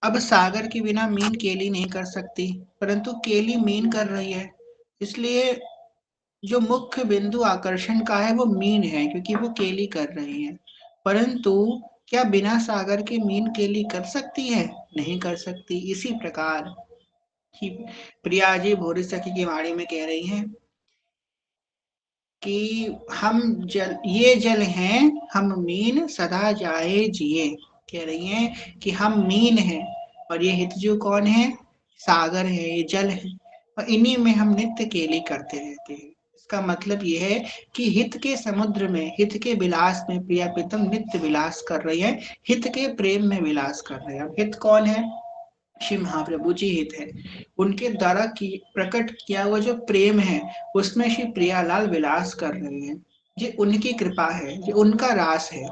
अब सागर के बिना मीन केली नहीं कर सकती, परंतु केली मीन कर रही है, इसलिए जो मुख्य बिंदु आकर्षण का है वो मीन है, क्योंकि वो केली कर रही है। परंतु क्या बिना सागर के मीन केली कर सकती है? नहीं कर सकती। इसी प्रकार ही प्रिया जी भोरी सखी की वाणी में कह रही हैं कि हम जल, ये जल हैं, हम मीन सदा जाए जिए। कह रही हैं कि हम मीन हैं और ये हितजू कौन है? सागर है, ये जल है, और इन्हीं में हम नित्य केली करते रहते हैं। इसका मतलब ये है कि हित के समुद्र में, हित के विलास में प्रिया प्रीतम नित्य विलास कर रही है, हित के प्रेम में विलास कर रहे हैं। अब हित कौन है? श्री महाप्रभु जी हित है। उनके द्वारा की प्रकट किया हुआ जो प्रेम है, उसमें श्री प्रियालाल विलास कर रहे हैं। ये उनकी कृपा है, ये उनका रास है।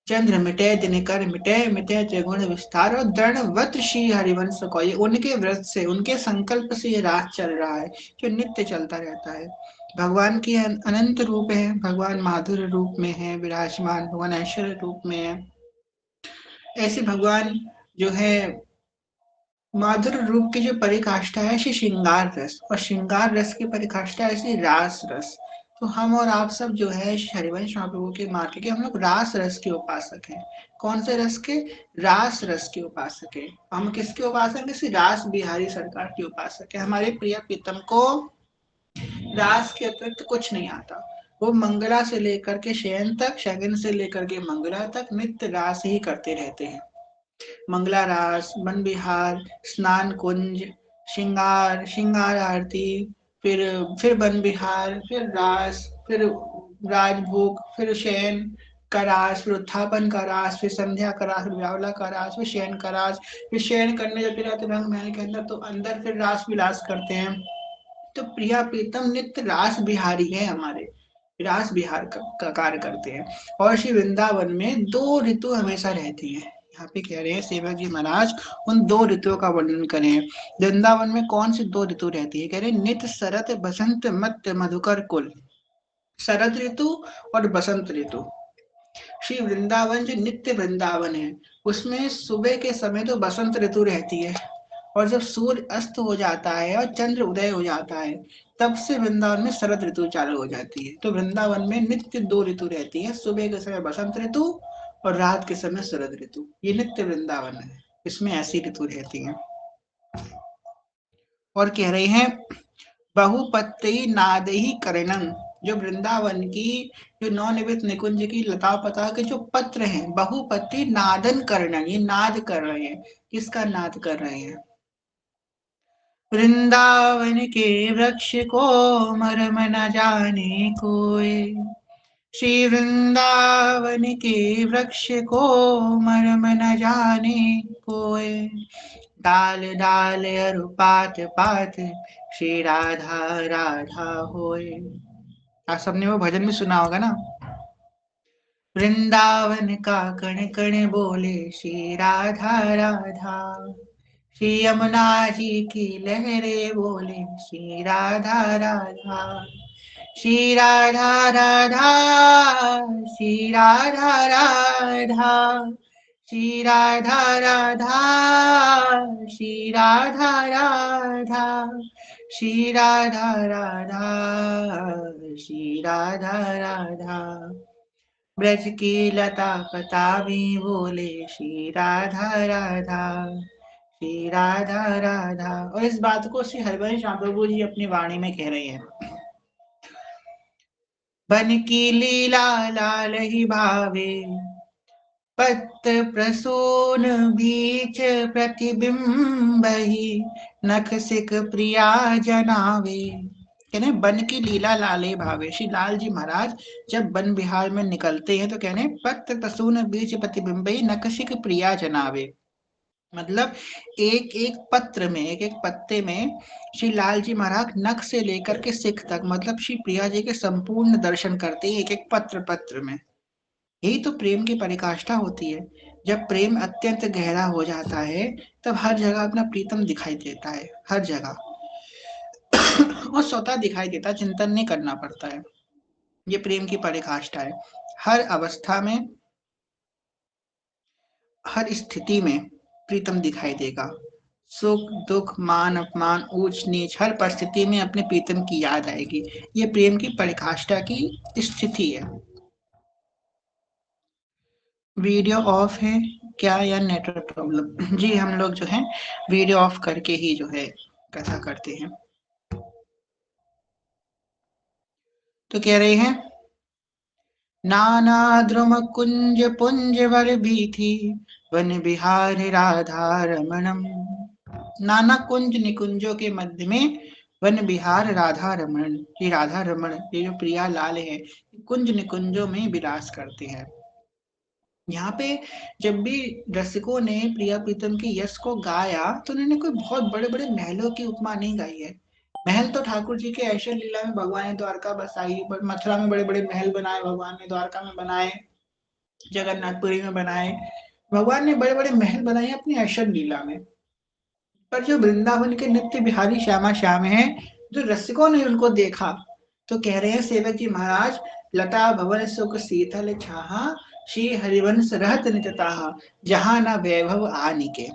चंद्र मिटे दिनकर मिटे, मिटे त्रिगुण विस्तार, और दृढ़वत श्री हरिवंश को, ये उनके व्रत से, उनके संकल्प से ये रास चल रहा है, जो नित्य चलता रहता है। भगवान के अनंत रूप है, भगवान माधुर्य रूप में है विराजमान, भगवान ऐश्वर्य रूप में है। ऐसे भगवान जो है माधुर रूप की जो परिकाष्ठा है श्री श्रृंगार रस, और श्रृंगार रस की परिकाष्ठा है श्री रास रस। तो हम और आप सब जो है हरिवंश महाप्रभु के मार्ग के हम लोग रास रस के उपासक हैं। कौन से रस के? रास रस के उपासक है। हम किसके उपासक है? श्री रास बिहारी सरकार के उपासक है। हमारे प्रिय प्रीतम को रास के अतिरिक्त कुछ नहीं आता। वो मंगला से लेकर के शयन तक, शगन से लेकर के मंगला तक नित्य रास ही करते रहते हैं। मंगला रास, वन विहार, स्नान कुंज, श्रृंगार, श्रृंगार आरती, फिर वन विहार, फिर रास, फिर राजभोग, फिर शयन का रास, फिर उत्थापन का रास, फिर संध्या का रास, फिर व्यावला का रास, फिर शयन का रास, फिर शयन करने जब जाते रंग महल के अंदर तो अंदर फिर रास विलास करते हैं। तो प्रिया प्रीतम नित्य रास बिहारी है हमारे, रास बिहार का कार्य करते हैं। और श्री वृंदावन में दो ऋतु हमेशा रहती है। यहाँ पे कह रहे हैं सेवक जी महाराज उन दो ऋतुओं का वर्णन करें। वृंदावन में कौन सी दो ऋतु रहती है? कह रहे नित्य शरत बसंत मत मधुकर कुल। शरद ऋतु और बसंत ऋतु। श्री वृंदावन जो नित्य वृंदावन है, उसमें सुबह के समय तो बसंत ऋतु रहती है, और जब सूर्य अस्त हो जाता है और चंद्र उदय हो जाता है, तब से वृंदावन में शरद ऋतु चालू हो जाती है। तो वृंदावन में नित्य दो ऋतु रहती है, सुबह के समय बसंत ऋतु और रात के समय शरद ऋतु। ये नित्य वृंदावन है, इसमें ऐसी ऋतु रहती है। और कह रहे हैं बहुपत्ति नादही करणम, जो वृंदावन की जो नवनिर्मित निकुंज की लता पता के जो पत्र हैं, बहुपत्ति नादन करणम, ये नाद कर रहे हैं। किसका नाद कर रहे हैं? वृंदावन के वृक्ष को मर्म न जाने कोई, श्री वृंदावन के वृक्ष को मर्म न जाने कोई, डाल डाल अरु पात पात श्री राधा राधा होए। आप सबने वो भजन भी सुना होगा ना, वृंदावन का कण कण बोले श्री राधा राधा, श्री यमुना जी की लहरें बोले श्री राधा राधा, श्री राधा राधा, श्री राधा राधा, श्री राधा राधा, श्री राधा राधा, श्री राधा राधा, श्री राधा राधा, ब्रज की लता पता भी बोले श्री राधा राधा, श्री राधा राधा। और इस बात को श्री हरिवंश महाप्रभु जी अपनी वाणी में कह रहे हैं, बन की लीला लाल ही भावे, पत्र प्रसून बीच प्रतिबिंब ही, नख सिक प्रिया जनावे। कहने बन की लीला लाले भावे। श्री लाल जी महाराज जब वन विहार में निकलते हैं तो कहने पत्र प्रसून बीच प्रतिबिंब ही, नख सिक प्रिया जनावे। मतलब एक एक पत्र में, एक एक पत्ते में श्री लाल जी महाराज नख से लेकर के सिख तक, मतलब श्री प्रिया जी के संपूर्ण दर्शन करते हैं एक एक पत्र पत्र में। यही तो प्रेम की परिकाष्ठा होती है। जब प्रेम अत्यंत गहरा हो जाता है, तब हर जगह अपना प्रीतम दिखाई देता है, हर जगह और स्वतः दिखाई देता, चिंतन नहीं करना पड़ता है। ये प्रेम की परिकाष्ठा है। हर अवस्था में, हर स्थिति में प्रीतम दिखाई देगा। सुख दुख मान अपमान ऊंच नीच हर परिस्थिति में अपने प्रीतम की याद आएगी। ये प्रेम की परिकाष्ठा की स्थिति है। वीडियो ऑफ है क्या या नेटवर्क प्रॉब्लम? जी हम लोग जो है वीडियो ऑफ करके ही जो है कथा करते हैं। तो कह रहे हैं नाना द्रुम कुंज पुंज वर बीथी वन बिहार राधा रमणम। नाना कुंज निकुंजों के मध्य में वन बिहार राधा रमन, ये राधा रमन ये जो प्रिया लाल है कुंज निकुंजों में विलास करते हैं। यहाँ पे जब भी रसिकों ने प्रिया प्रीतम के यश को गाया तो उन्होंने कोई बहुत बड़े बड़े महलों की उपमा नहीं गाई है। महल तो ठाकुर जी के ऐश्वर्य लीला में भगवान ने द्वारका बसाई, पर मथुरा में बड़े बड़े महल बनाए भगवान ने, द्वारका में बनाए, जगन्नाथपुरी में बनाए, भगवान ने बड़े बड़े महल बनाए अपनी ऐश्वर्य लीला में। पर जो वृंदावन के नित्य बिहारी श्यामा श्याम है, जो रसिकों ने उनको देखा तो कह रहे हैं सेवक जी महाराज लता भवन सुख शीतल छाहा श्री हरिवंश रहत नितताहा जहां न वैभव आनिके।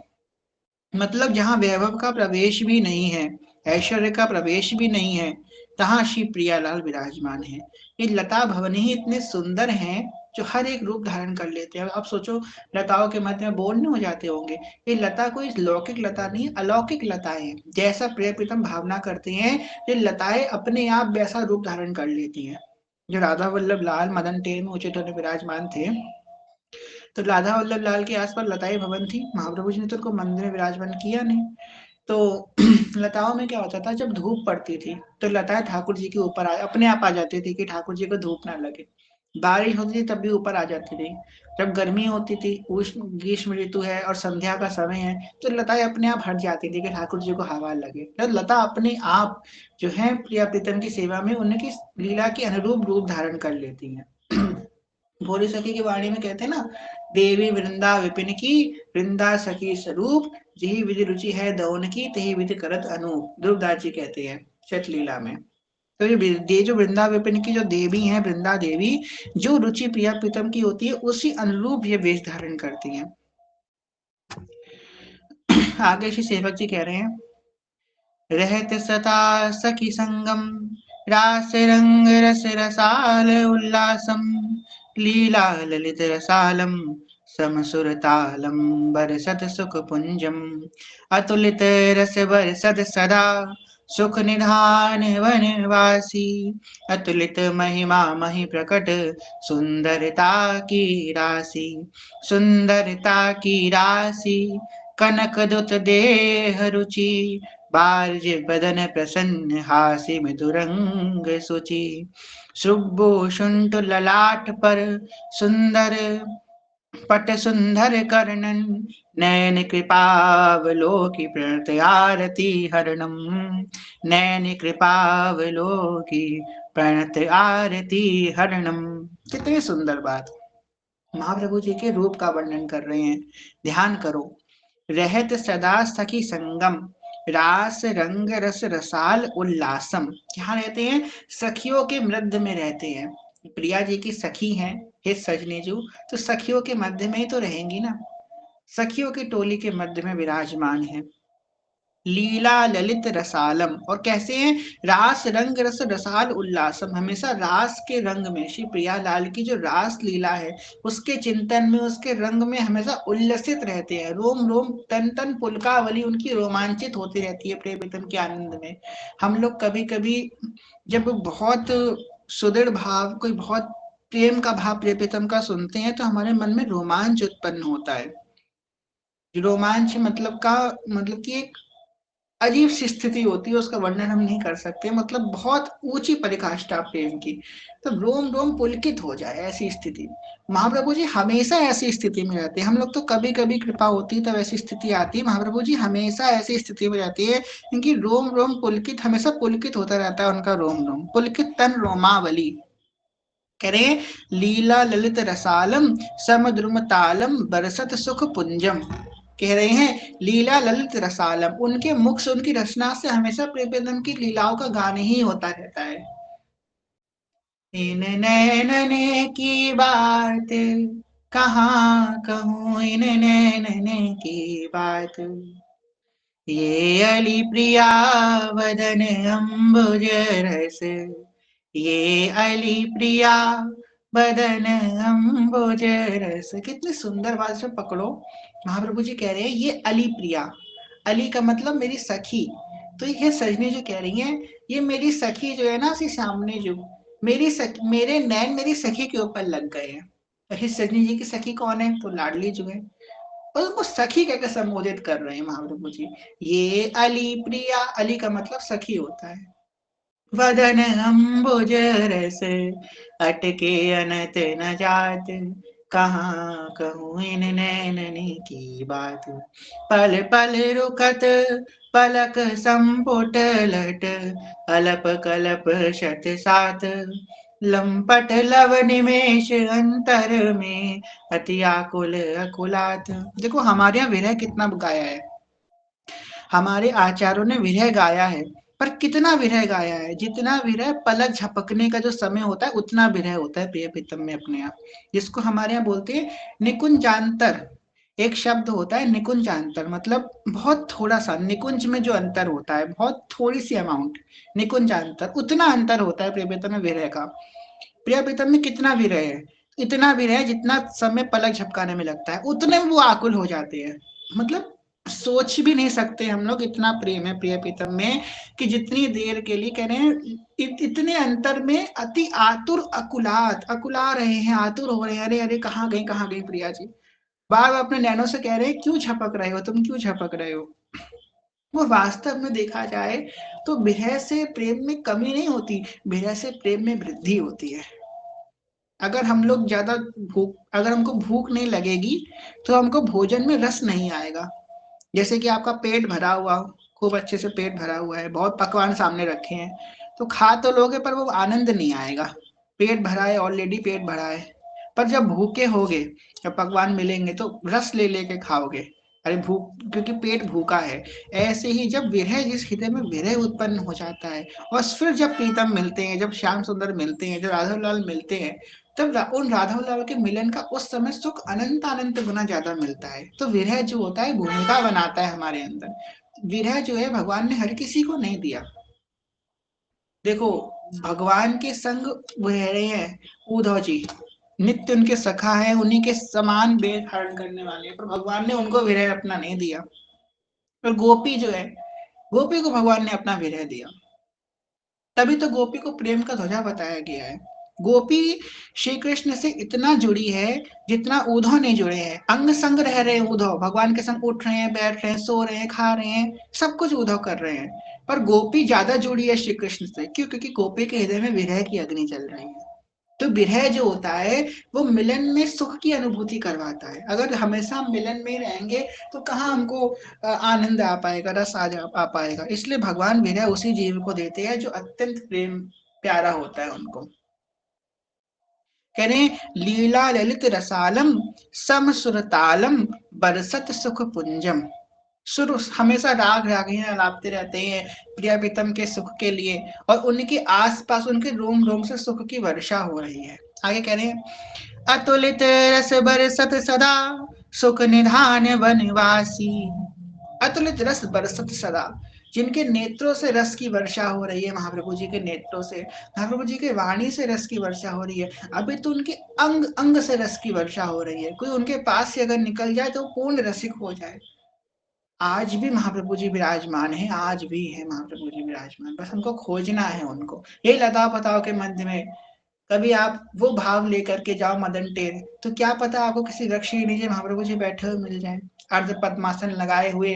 मतलब जहां वैभव का प्रवेश भी नहीं है, ऐश्वर्य का प्रवेश भी नहीं है, तहां श्री प्रियालाल विराजमान है। ये लता भवन ही इतने सुंदर हैं जो हर एक रूप धारण कर लेते हैं। अब सोचो लताओं के मध्य में बोर नहीं हो जाते होंगे। ये लता कोई लौकिक लता नहीं, अलौकिक लताएं हैं। जैसा प्रिय प्रीतम भावना करते हैं ये लताएं अपने आप वैसा रूप धारण कर लेती हैं। जो राधा वल्लभ लाल मदन टेन में उचित होने विराजमान थे, तो राधा वल्लभ लाल के आसपास लताई भवन थी। महाप्रभु जी ने तो उनको मंदिर में विराजमान किया नहीं। तो लताओं में क्या होता था, जब धूप पड़ती थी तो लताएं ठाकुर जी के ऊपर अपने आप आ जाती थी कि ठाकुर जी को धूप ना लगे। बारिश होती थी तब भी ऊपर आ जाती थी। जब गर्मी होती थी, उष्ण ग्रीष्म ऋतु है और संध्या का समय है, तो लताएं अपने आप हट जाती थी कि ठाकुर जी को हवा लगे। तो लता अपने आप जो है प्रिया प्रीतम की सेवा में उनकी लीला के अनुरूप रूप धारण कर लेती हैं। भोली सखी की वाणी में कहते हैं ना, देवी वृंदा विपिन की वृंदा सखी स्वरूप जही विधि रुचि है दौन की तही विधि करत अनूप, ध्रुवदास जी कहते हैं शत लीला में। तो ये जो वृंदा विपिन की जो देवी हैं वृंदा देवी, जो रुचि प्रिया प्रीतम की होती है उसी अनुरूप ये वेश धारण करती हैं। आगे श्री सेवक जी कह रहे हैं रहत सता सखी संगम रास रंग रस रसाल उल्लासम लीला ललित रसालम समसुर तालम बरसत सुख पुंजम अतुलित रस बरसत सदा सुख निधान वनवासी अतुलित महिमा महि प्रकट सुंदरता की राशि सुंदरता की राशि कनक दुत देह रुचि बाज बदन प्रसन्न हास्य मधुरंग सुचि शुभ्भो शुंठ ललाट पर सुंदर पट सुंदर कर्णन नयन कृपावलोकि प्रणत आरती हरणम नयन कृपावलोकि प्रणत आरती हरणम। कितनी सुंदर बात, महाप्रभु जी के रूप का वर्णन कर रहे हैं। ध्यान करो, रहत सदा सखी संगम रास रंग रस रसाल उल्लासम। यहाँ रहते हैं सखियों के मध्य में रहते हैं। प्रिया जी की सखी हैं हे सजने जो, तो सखियों के मध्य में ही तो रहेंगी ना, सखियों की टोली के मध्य में विराजमान है। लीला ललित रसालम, और कैसे हैं रास रंग रस रसाल उल्लासम, हमेशा रास के रंग में श्री प्रियालाल की जो रास लीला है उसके चिंतन में उसके रंग में हमेशा उल्लसित रहते हैं। रोम रोम तन तन पुलकावली उनकी रोमांचित होती रहती है प्रेम प्रीतम के आनंद में। हम लोग कभी कभी जब बहुत सुदृढ़ भाव कोई बहुत प्रेम का भाव प्रेम प्रीतम का सुनते हैं तो हमारे मन में रोमांच उत्पन्न होता है। रोमांच मतलब का मतलब कि एक अजीब सी स्थिति होती है, उसका वर्णन हम नहीं कर सकते, मतलब बहुत ऊंची परिकाष्ठा प्रेम की, तो रोम रोम पुलकित हो जाए ऐसी स्थिति। महाप्रभु जी हमेशा ऐसी स्थिति में रहते हैं। हम लोग तो कभी कभी कृपा होती है तब ऐसी स्थिति आती है, महाप्रभु जी हमेशा ऐसी स्थिति में रहती है इनकी रोम रोम पुलकित, हमेशा पुलकित होता रहता है उनका रोम रोम, पुलकित तन रोमावली। कह रहे लीला ललित रसालम समद्रुम तालम बरसत सुख पुंजम। कह रहे हैं लीला ललित रसालम, उनके मुख से उनकी रचना से हमेशा प्रेम की लीलाओं का गान ही होता रहता है। इन नैनने की बात कहाँ कहूँ इन नैन की बात, ये अली प्रिया वदन अम्बुज रस, ये अली प्रिया बदन अम्बुज रस। कितनी सुंदर बात से पकड़ो। महाप्रभु जी कह रहे हैं ये अली प्रिया, अली का मतलब मेरी सखी। तो ये सजनी जो कह रही है, ये मेरी सखी जो है ना, सी सामने जो मेरी सखी, मेरे नैन मेरी सखी के ऊपर लग गए हैं। तो इस सजनी जी की सखी कौन है? तो लाडली जो है, और उनको सखी कहकर संबोधित कर रहे हैं महाप्रभु जी। ये अली प्रिया, अली का मतलब सखी होता है। वदन अम्बुज रस, अटके अनत न जात, कहाँ कहूँ इन नैननी की बात, पल पल रुकत पलक संपुट लट, अलप कलप शत सात, लंपट लव निमेश अंतर में, अति आकुल अकुलात। देखो हमारे यहाँ विरह कितना गाया है, हमारे आचार्यों ने विरह गाया है, पर कितना विरह गाया है? जितना विरह पलक झपकने का जो समय होता है उतना विरह होता है प्रिय प्रीतम में अपने आप, जिसको हमारे यहाँ बोलते हैं निकुंजांतर। एक शब्द होता है निकुंजांतर, मतलब बहुत थोड़ा सा, निकुंज में जो अंतर होता है बहुत थोड़ी सी अमाउंट, निकुंजांतर, उतना अंतर होता है प्रिय प्रीतम में विरह का। प्रिय प्रीतम में कितना विरह है? इतना विरह जितना समय पलक झपकाने में लगता है, उतने में वो आकुल हो जाते हैं। मतलब सोच भी नहीं सकते हम लोग, इतना प्रेम है प्रिय प्रीतम में कि जितनी देर के लिए कह रहे हैं, इतने अंतर में अति आतुर अकुलात, अकुला रहे हैं, आतुर हो रहे हैं, अरे अरे कहाँ गई प्रिया जी। बार बार अपने नैनों से कह रहे हैं क्यों झपक रहे हो तुम, क्यों झपक रहे हो। वो वास्तव में देखा जाए तो विरह से प्रेम में कमी नहीं होती, विरह से प्रेम में वृद्धि होती है। अगर हम लोग ज्यादा भूख, अगर हमको भूख नहीं लगेगी तो हमको भोजन में रस नहीं आएगा। जैसे कि आपका पेट भरा हुआ हो, खूब अच्छे से पेट भरा हुआ है, बहुत पकवान सामने रखे हैं, तो खा तो लोगे पर वो आनंद नहीं आएगा। पेट भरा है, ऑलरेडी पेट भरा है, पर जब भूखे होगे, जब पकवान मिलेंगे तो रस ले लेके खाओगे, अरे भूख, क्योंकि पेट भूखा है। ऐसे ही जब विरह, जिस हृदय में विरह उत्पन्न हो जाता है, और फिर जब प्रीतम मिलते हैं, जब श्याम सुंदर मिलते हैं, जब राघव लाल मिलते हैं, तब उन राघव लाल के मिलन का उस समय सुख अनंत अनंत गुना ज्यादा मिलता है। तो विरह जो होता है भूमिका बनाता है हमारे अंदर। विरह जो है भगवान ने हर किसी को नहीं दिया। देखो भगवान के संग रह रहे हैं उद्धव जी, नित्य उनके सखा है, उन्हीं के समान वेद धारण करने वाले, पर भगवान ने उनको विरह अपना नहीं दिया। पर गोपी जो है, गोपी को भगवान ने अपना विरह दिया। तभी तो गोपी को प्रेम का ध्वजा बताया गया है। गोपी श्री कृष्ण से इतना जुड़ी है जितना उद्धव नहीं जुड़े हैं। अंग संग रह रहे हैं उद्धव, भगवान के संग उठ रहे हैं, बैठ रहे हैं, सो रहे हैं, खा रहे हैं, सब कुछ उद्धव कर रहे हैं, पर गोपी ज्यादा जुड़ी है श्री कृष्ण से। क्यों? क्योंकि गोपी के हृदय में विरह की अग्नि चल रही है। तो विरह जो होता है वो मिलन में सुख की अनुभूति करवाता है। अगर हमेशा हम मिलन में रहेंगे तो कहाँ हमको आनंद आ पाएगा, रस आ पाएगा। इसलिए भगवान विरह उसी जीव को देते हैं जो अत्यंत प्रेम प्यारा होता है उनको। कह रहे हैं लीला ललित रसालम सम सुरतालम बरसत सुख पुंजम। सुर हमेशा राग रागियां अलापते रहते हैं प्रिया प्रीतम के सुख के लिए, और उनके आसपास उनके रोम रोम से सुख की वर्षा हो रही है। आगे कह रहे हैं अतुलित रस बरसत सदा, सुख निधान वनवासी। अतुलित रस बरसत सदा, जिनके नेत्रों से रस की वर्षा हो रही है, महाप्रभु जी के नेत्रों से, महाप्रभु जी के वाणी से रस की वर्षा हो रही है। अभी तो उनके अंग अंग से रस की वर्षा हो रही है। कोई उनके पास से अगर निकल जाए तो पूर्ण रसिक हो जाए। आज भी महाप्रभु जी विराजमान है, आज भी है महाप्रभु जी विराजमान, बस हमको खोजना है उनको। ये लता पताओं के मध्य में कभी आप वो भाव लेकर के जाओ मदन टेर, तो क्या पता आपको किसी वृक्ष के नीचे महाप्रभु जी बैठे हुए मिल जाए, अर्ध पद्मासन लगाए हुए,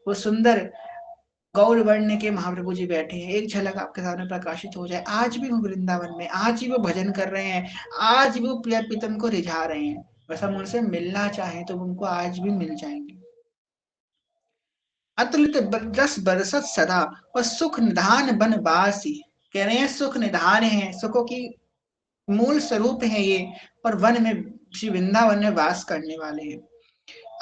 वो सुंदर गौर वर्ण के महाप्रभु जी बैठे हैं, एक झलक आपके सामने प्रकाशित हो जाए। आज भी वो वृंदावन में, आज भी वो भजन कर रहे हैं, आज भी वो प्रिय प्रीतम को रिझा रहे हैं। बस हम उनसे मिलना चाहें तो उनको आज भी मिल जाएंगे। अतुलित रस बरसत सदा, और सुख निधान बन बासी। कह रहे हैं सुख निधान है, सुखों की मूल स्वरूप है ये, और वन में श्री वृंदावन में वास करने वाले हैं।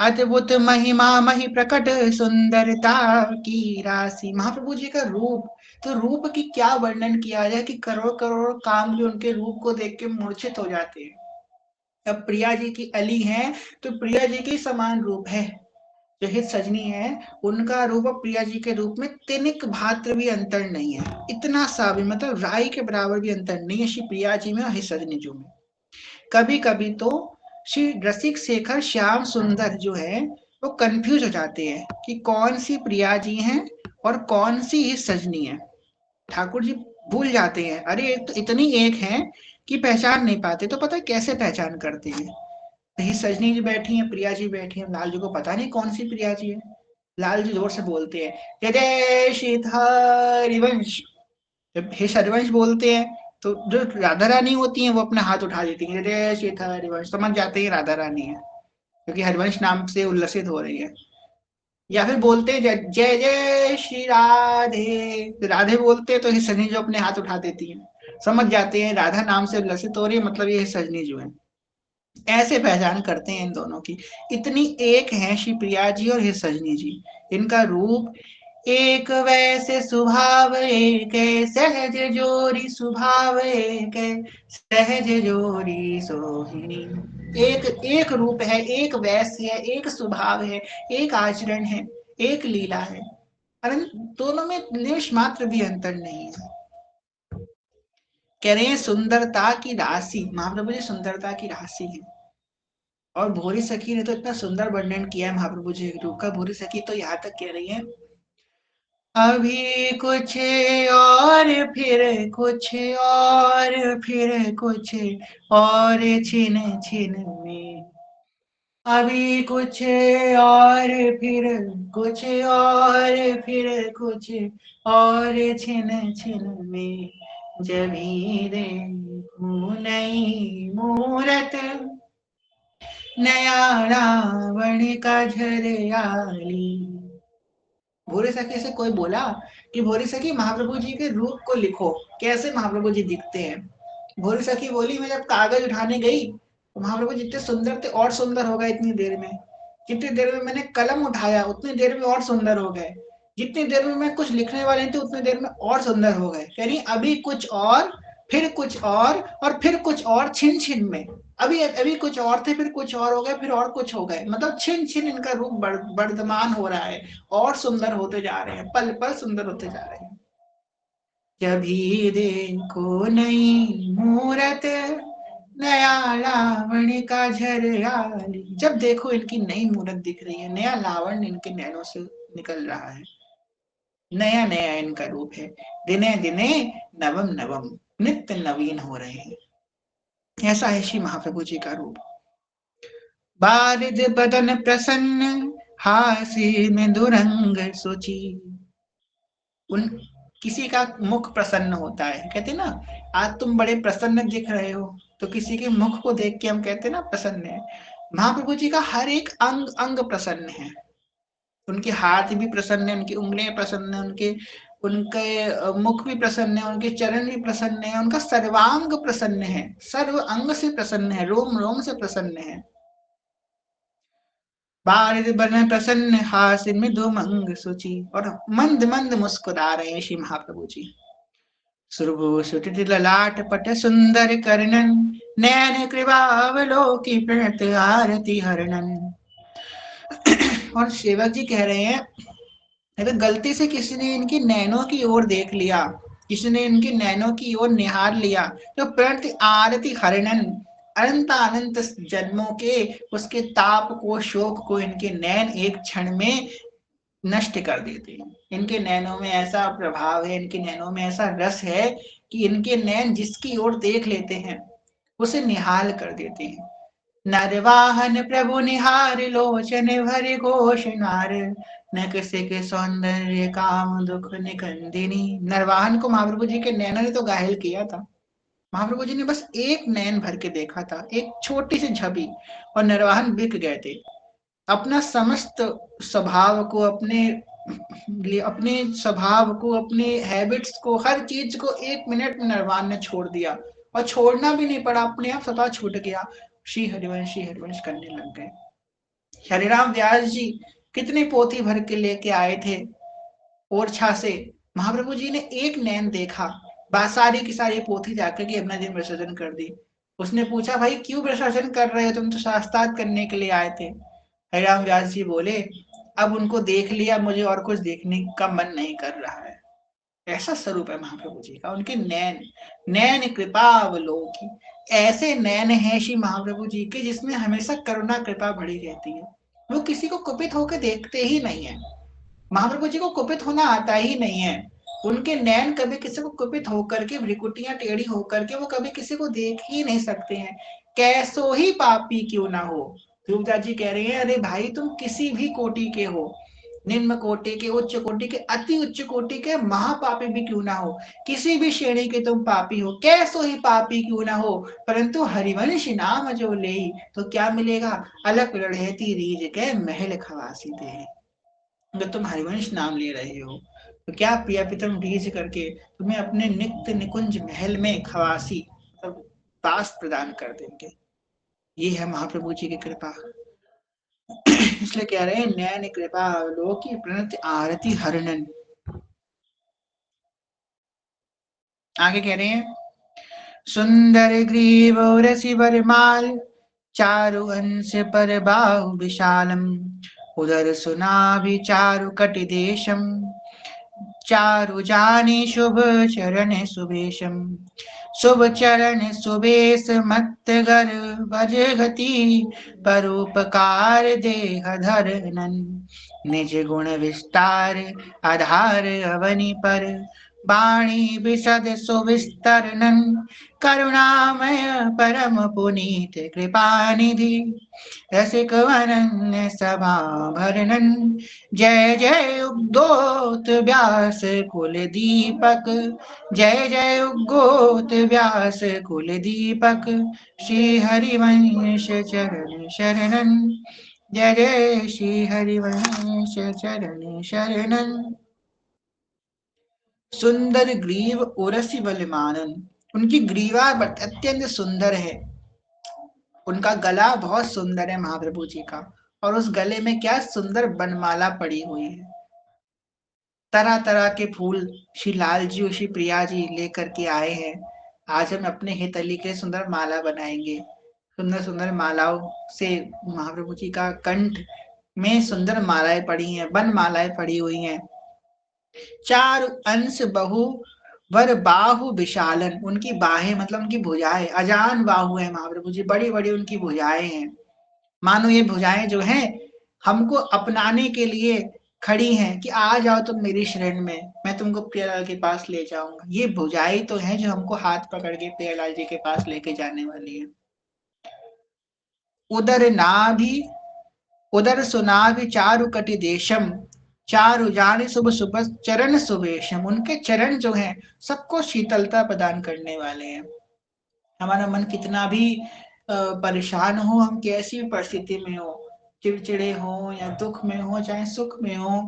अद्भुत महिमा मही प्रकट सुंदरता की राशि। महाप्रभु जी का रूप, तो रूप की क्या वर्णन किया जाए कि करोड़ करोड़ काम भी उनके रूप को देख के मूर्छित हो जाते हैं। अब प्रिया जी की अली है तो प्रिया जी के समान रूप है। जो हित सजनी है उनका रूप और प्रिया जी के रूप में तिनिक भात्र भी अंतर नहीं है, इतना सा भी, मतलब राई के बराबर भी अंतर नहीं है श्री प्रिया जी में और हित सजनी जी में। कभी कभी तो श्री रसिक शेखर श्याम सुंदर जो है वो कंफ्यूज हो जाते हैं कि कौन सी प्रिया जी हैं और कौन सी हित सजनी है। ठाकुर जी भूल जाते हैं, अरे एक तो इतनी एक है कि पहचान नहीं पाते, तो पता है कैसे पहचान करते हैं। कहीं सजनी जी बैठी हैं, प्रिया जी बैठी हैं, लाल जी को पता नहीं कौन सी प्रिया जी है। लाल जी जोर से बोलते हैं, जय जय श्री हरिवंश। जब हे हरिवंश बोलते हैं तो जो राधा रानी होती हैं वो अपना हाथ उठा देती हैं, जय जय श्री हरिवंश, समझ जाते हैं राधा रानी है, क्योंकि हरिवंश नाम से उल्लसित हो रही है। या फिर बोलते हैं जय जय जय श्री राधे, तो राधे बोलते हैं तो ये सजनी जो अपने हाथ उठा देती हैं, समझ जाते हैं राधा नाम से उल्लसित हो रही है, मतलब ये सजनी जो है। ऐसे पहचान करते हैं इन दोनों की, इतनी एक है श्री प्रिया जी और हे सजनी जी। इनका रूप एक वैसे स्वभाव एक, सहज जोरी स्वभाव एक, सहज जोरी सोहिनी। एक एक रूप है, एक वैस्य है, एक स्वभाव है, एक आचरण है, एक लीला है, दोनों में निमिष मात्र भी अंतर नहीं है। कह रहे हैं सुंदरता की राशि, महाप्रभु जी सुंदरता की राशि है। और भोरी सखी ने तो इतना सुंदर वर्णन किया है महाप्रभु जी के रूप का। भोरी सखी तो यहाँ तक कह रही है, अभी कुछ और फिर कुछ और फिर कुछ और छिन छिन में, अभी कुछ और फिर कुछ और फिर कुछ और छिन छिन में, जभी देखूं नई मूरत नया रावण का झरियाली। भोरे सखी से कोई बोला कि भोरे सखी महाप्रभु जी के रूप को लिखो, कैसे महाप्रभु जी दिखते हैं। भोरे सखी बोली, मैं जब कागज उठाने गई तो महाप्रभु जितने सुंदर थे और सुंदर हो गए इतनी देर में, जितनी देर में मैंने कलम उठाया उतनी देर में और सुंदर हो गए, जितनी देर में मैं कुछ लिखने वाले थे उतनी देर में और सुंदर हो गए। यानी अभी कुछ और फिर कुछ और फिर कुछ और छिन छिन में, अभी अभी कुछ और थे फिर कुछ और हो गए फिर और कुछ हो गए, मतलब छिन छिन इनका रूप वर्धमान हो रहा है और सुंदर होते जा रहे हैं, पल पल सुंदर होते जा रहे हैं। जभी देखो नई मूरत नया लावण का झरियाली, जब देखो इनकी नई मूरत दिख रही है, नया लावण इनके नैनों से निकल रहा है, नया नया इनका रूप है, दिने दिने नवम नवम, नित्य नवीन हो रहे हैं। ऐसा है श्री महाप्रभु जी का रूप। बारिद बदन प्रसन्न हासी में दुरंग सोची, उन किसी का मुख प्रसन्न होता है, कहते ना आज तुम बड़े प्रसन्न दिख रहे हो, तो किसी के मुख को देख के हम कहते ना प्रसन्न है। महाप्रभु जी का हर एक अंग अंग प्रसन्न है, उनके हाथ भी प्रसन्न है, उनकी उंगलियां प्रसन्न है, उनके उनके मुख भी प्रसन्न है, उनके चरण भी प्रसन्न है, उनका सर्वांग प्रसन्न है, सर्व अंग से प्रसन्न है, रोम रोम से प्रसन्न है। बारिद बन प्रसन्न हास्य मृदु मंग सुचि, और मंद मंद मुस्कुरा रहे हैं श्री महाप्रभु जी। सुरभूषुटित ललाट पट सुंदर कर्णन, नैन कृपावलोकि प्रणत आरती हरणन। और सेवक जी कह रहे हैं, अगर गलती से किसी ने इनकी नैनों की ओर देख लिया, किसी ने इनकी नैनों की ओर निहार लिया, तो प्रणत आरती हरणन, अनंत अनंत जन्मों के उसके ताप को शोक को इनके नैन एक क्षण में नष्ट कर देते हैं। इनके नैनों में ऐसा प्रभाव है, इनके नैनों में ऐसा रस है कि इनके नैन जिसकी ओर देख लेते हैं उसे निहाल कर देते हैं। नरवाहन प्रभु निहार लोचन भरे घोष नार, न किसी के सौंदर्य काम दुख निकंदिनी। नरवाहन को महाप्रभु जी के नैनों ने तो घायल किया था, महाप्रभु जी ने बस एक नैन भर के देखा था, एक छोटी सी झबी, और नरवाहन बिक गए थे। अपना समस्त स्वभाव को, अपने स्वभाव को, अपने हैबिट्स को, हर चीज को एक मिनट में नरवान ने छोड़ दिया, और छोड़ना भी नहीं पड़ा, अपने आप स्वतः छूट गया, श्री हरिवंश करने लग गए। हरिराम व्यास जी कितने पोथी भर के लेके आए थे ओरछा से, महाप्रभु जी ने एक नैन देखा, सारी की सारी पोथी जाकर के यमुना जी में विसर्जन कर दी। उसने पूछा, भाई क्यों प्रशासन कर रहे हो, तुम तो शास्त्रार्थ करने के लिए आए थे। हरिराम व्यास जी बोले, अब उनको देख लिया, मुझे और कुछ देखने का मन नहीं कर रहा है। ऐसा स्वरूप है महाप्रभु जी का। उनके नैन, नैन कृपा अवलोकी, ऐसे नैन है श्री महाप्रभु जी के जिसमें हमेशा करुणा कृपा भरी रहती है। वो किसी को कुपित होकर देखते ही नहीं है। महाप्रभु जी को कुपित होना आता ही नहीं है। उनके नैन कभी किसी को कुपित होकर के, भ्रिकुटियां टेढ़ी होकर के वो कभी किसी को देख ही नहीं सकते हैं, कैसो ही पापी क्यों ना हो। ध्रुवदास जी कह रहे हैं, अरे भाई तुम किसी भी कोटि के हो, निम्न कोटि के, उच्च कोटि के, अति उच्च कोटि के, महापापी भी क्यों ना हो, किसी भी श्रेणी के तुम पापी हो, कैसो ही पापी क्यों ना हो, परंतु हरिवंश नाम जो ले तो क्या मिलेगा, अलग रहती रीझ के महल खवासी दे। अगर तुम हरिवंश नाम ले रहे हो तो क्या प्रिया प्रीतम रीझ करके तुम्हें अपने नित्य निकुंज महल में खवासी मतलब वास प्रदान कर देंगे। ये है महाप्रभु जी की कृपा। इसलिए कह रहे हैं, नैन कृपा लोकी प्रणत आरती हरणन। आगे कह रहे हैं, सुंदर ग्रीव रसी बरमाल, चारु अंश पर बाहु विशालम, उदर सुनाभि चारु कटि देशम, चारु जानी शुभ चरण सुबेशम, शुभ चरण सुबेश मत गर भज गति, परोपकार देह धरनन, निज गुण विस्तार आधार अवनि पर, वाणी विशद सुविस्तरनन, करुणामय परम पुनीत कृपानिधि, रसिक वनन्य सभा भरनन, जय जय उद्गोत व्यास कुल दीपक, जय जय उद्गोत व्यास कुल दीपक, श्री हरिवंश चरण शरणन, जय जय श्री हरिवंश चरण शरणन। सुंदर ग्रीव उरसी बलमानन, उनकी ग्रीवा अत्यंत सुंदर है। उनका गला बहुत सुंदर है महाप्रभु जी का, और उस गले में क्या सुंदर बनमाला पड़ी हुई है। तरह तरह के फूल श्री लाल जी और श्री प्रिया जी लेकर के आए हैं। आज हम अपने हितली के सुंदर माला बनाएंगे। सुंदर सुंदर मालाओं से महाप्रभु जी का कंठ में सुंदर मालाएं पड़ी हैं, वन मालाएं पड़ी हुई हैं। चार अंश बहु वर बाहु विशालन, उनकी बाहें मतलब उनकी भुजाएं अजान बाहु है महाप्रभु जी, बड़ी बड़ी उनकी भुजाएं हैं। मानो ये भुजाएं जो हैं हमको अपनाने के लिए खड़ी हैं कि आ जाओ तुम मेरी शरण में, मैं तुमको प्रियालाल के पास ले जाऊंगा। ये भुजाएं तो हैं जो हमको हाथ पकड़ के प्रियालाल जी के पास लेके जाने वाली है। उदर नाभि उदर सुनाभि चारु कटि देशम, चारु जाने शुभ शुभ चरण सुवेशम, उनके चरण जो हैं सबको शीतलता प्रदान करने वाले हैं। हमारा मन कितना भी परेशान हो, हम कैसी भी परिस्थिति में हो, चिड़चिड़े हो या दुख में हो चाहे सुख में हो,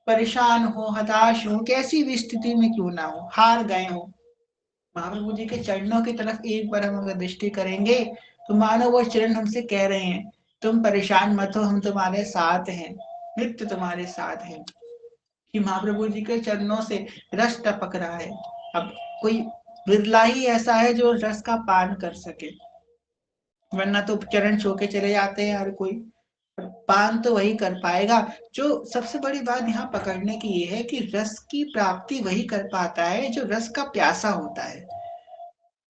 परेशान हो हताश हो, कैसी भी स्थिति में क्यों ना हो, हार गए हो, महाप्रभु जी के चरणों की तरफ एक बार हम अगर दृष्टि करेंगे तो मानो वो चरण हमसे कह रहे हैं, तुम परेशान मत हो, हम तुम्हारे साथ हैं, नित्य तुम्हारे साथ हैं। कि महाप्रभु जी के चरणों से रस टपक रहा है। अब कोई बिरला ही ऐसा है जो रस का पान कर सके, वरना तो चरण छू के चले जाते हैं हर कोई। पान तो वही कर पाएगा। जो सबसे बड़ी बात यहाँ पकड़ने की ये है कि रस की प्राप्ति वही कर पाता है जो रस का प्यासा होता है।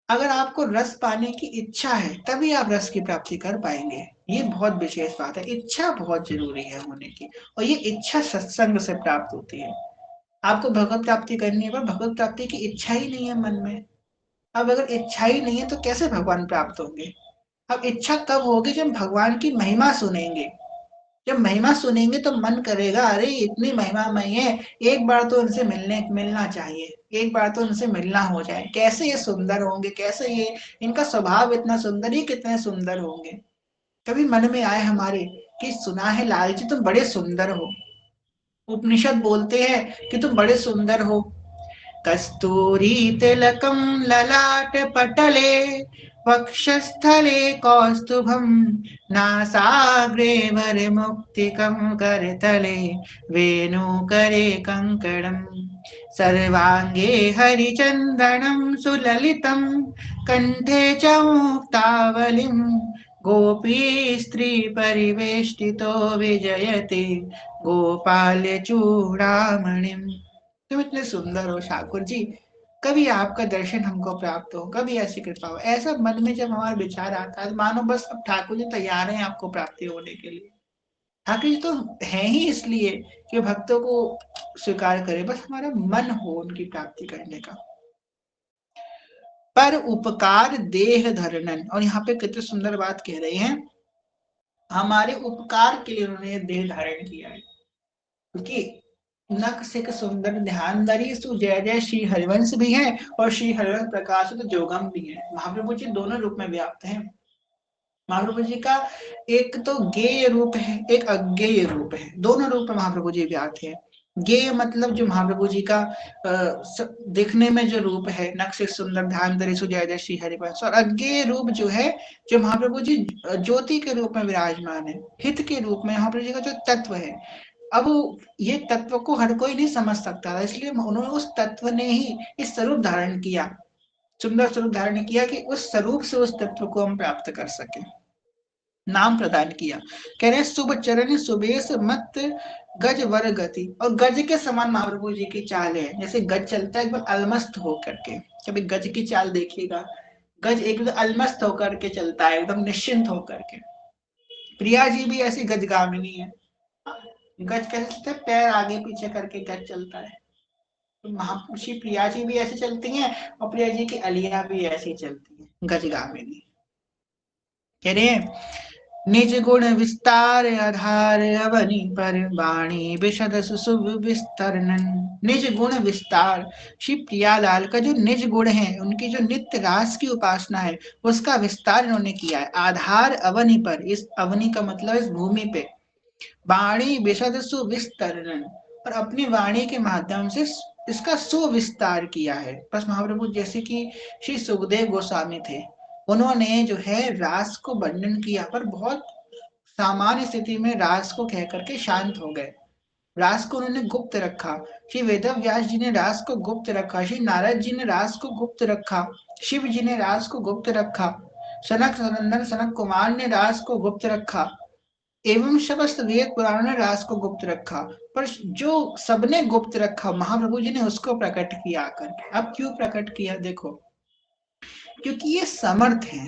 अगर आपको रस पाने की इच्छा है तभी आप रस की प्राप्ति कर पाएंगे। ये बहुत विशेष बात है, इच्छा बहुत जरूरी है होने की, और ये इच्छा सत्संग से प्राप्त होती है। आपको भगवत प्राप्ति करनी है पर भगवत प्राप्ति की इच्छा ही नहीं है मन में। अब अगर इच्छा ही नहीं है तो कैसे भगवान प्राप्त होंगे। अब इच्छा कब होगी जब भगवान की महिमा सुनेंगे। जब महिमा सुनेंगे तो मन करेगा, अरे इतनी महिमामय है, एक बार तो उनसे मिलना चाहिए, एक बार तो उनसे मिलना हो जाए, कैसे ये सुंदर होंगे, कैसे ये इनका स्वभाव इतना सुंदर, ये कितने सुंदर होंगे। कभी मन में आए हमारे कि सुना है लाल जी तुम बड़े सुंदर हो, उपनिषद बोलते हैं कि तुम बड़े सुंदर हो। कस्तूरी तिलकम ललाट पटले, वक्षस्थले कौस्तुभं नासाग्रे वरमुक्तिकं करतले वेणुकरे कङ्कणम् सर्वाङ्गे हरिचन्दनं सुललितं कण्ठे च मुक्तावलिं गोपी स्त्री परिवेष्टितो विजयते गोपाल चूड़ामणिम। तुम इतने सुंदर हो ठाकुर जी, कभी आपका दर्शन हमको प्राप्त हो, कभी ऐसी कृपा हो। ऐसा मन में जब हमारा विचार आता है मानो बस अब ठाकुर जी तैयार हैं आपको प्राप्ति होने के लिए। ठाकुर जी तो है ही इसलिए कि भक्तों को स्वीकार करे, बस हमारा मन हो उनकी प्राप्ति करने का। पर उपकार देह धरनन, और यहाँ पे कितनी सुंदर बात कह रहे हैं, हमारे उपकार के लिए उन्होंने देह धारण किया है। क्योंकि नख सिख सुंदर ध्यानधरी सु जय जय श्री हरिवंश भी है और श्री हरिवंश प्रकाश तो जोगम भी है। महाप्रभु जी दोनों रूप में व्याप्त हैं। महाप्रभु जी का एक तो गेय रूप है, एक अज्ञेय रूप है, दोनों रूप में महाप्रभु जी व्याप्त है। गेय मतलब जो महाप्रभु जी का दिखने में जो रूप है, नख सिख सुंदर ध्यानधरी सु जय जय श्री हरिवंश, और अज्ञेय रूप जो है, जो महाप्रभु जी ज्योति के रूप में विराजमान है, हित के रूप में महाप्रभु जी का जो तत्व है। अब ये तत्व को हर कोई नहीं समझ सकता था, इसलिए उन्होंने उस तत्व ने ही इस स्वरूप धारण किया, सुंदर स्वरूप धारण किया कि उस स्वरूप से उस तत्व को हम प्राप्त कर सके, नाम प्रदान किया। कह रहे शुभ चरण सुबेश मत गज वर गति, और गज के समान महाप्रभु जी की चाल है। जैसे गज चलता है एकदम अलमस्त होकर के, कभी गज की चाल देखिएगा, गज एकदम अलमस्त होकर के चलता है, एकदम निश्चिंत होकर के। प्रिया जी भी ऐसी गजगामिनी है। गज कैसे चलता है, पैर आगे पीछे करके गज चलता है। तो महापुरुषी प्रिया जी भी ऐसे चलती हैं और प्रिया जी की अलिया भी ऐसी चलती है, गजगामिनी। कह रहे हैं निज गुण विस्तार आधार अवनि पर वाणी विशद सुशुभ विस्तरणन। निज गुण विस्तार, श्री प्रियालाल का जो निज गुण है, उनकी जो नित्य रास की उपासना है, उसका विस्तार इन्होंने किया है। आधार अवनि पर, इस अवनि का मतलब इस भूमि पे, वाणी विशद सुविस्तरण, और अपनी वाणी के माध्यम से इसका सुविस्तार किया है। बस महाप्रभु जैसे कि श्री सुखदेव गोस्वामी थे, उन्होंने जो है रास को वर्णन किया, पर बहुत सामान्य स्थिति में रास को कह करके शांत हो गए। रास को उन्होंने गुप्त रखा। श्री वेद व्यास जी ने रास को गुप्त रखा, श्री नारद जी ने रास को गुप्त रखा, शिव जी ने रास को गुप्त रखा, सनक सनंदन सनक कुमार ने रास को गुप्त रखा, एवं समस्त वेद पुराण ने रास को गुप्त रखा। पर जो सबने गुप्त रखा, महाप्रभु जी ने उसको प्रकट किया आकर। अब क्यों प्रकट किया, देखो, क्योंकि ये समर्थ है,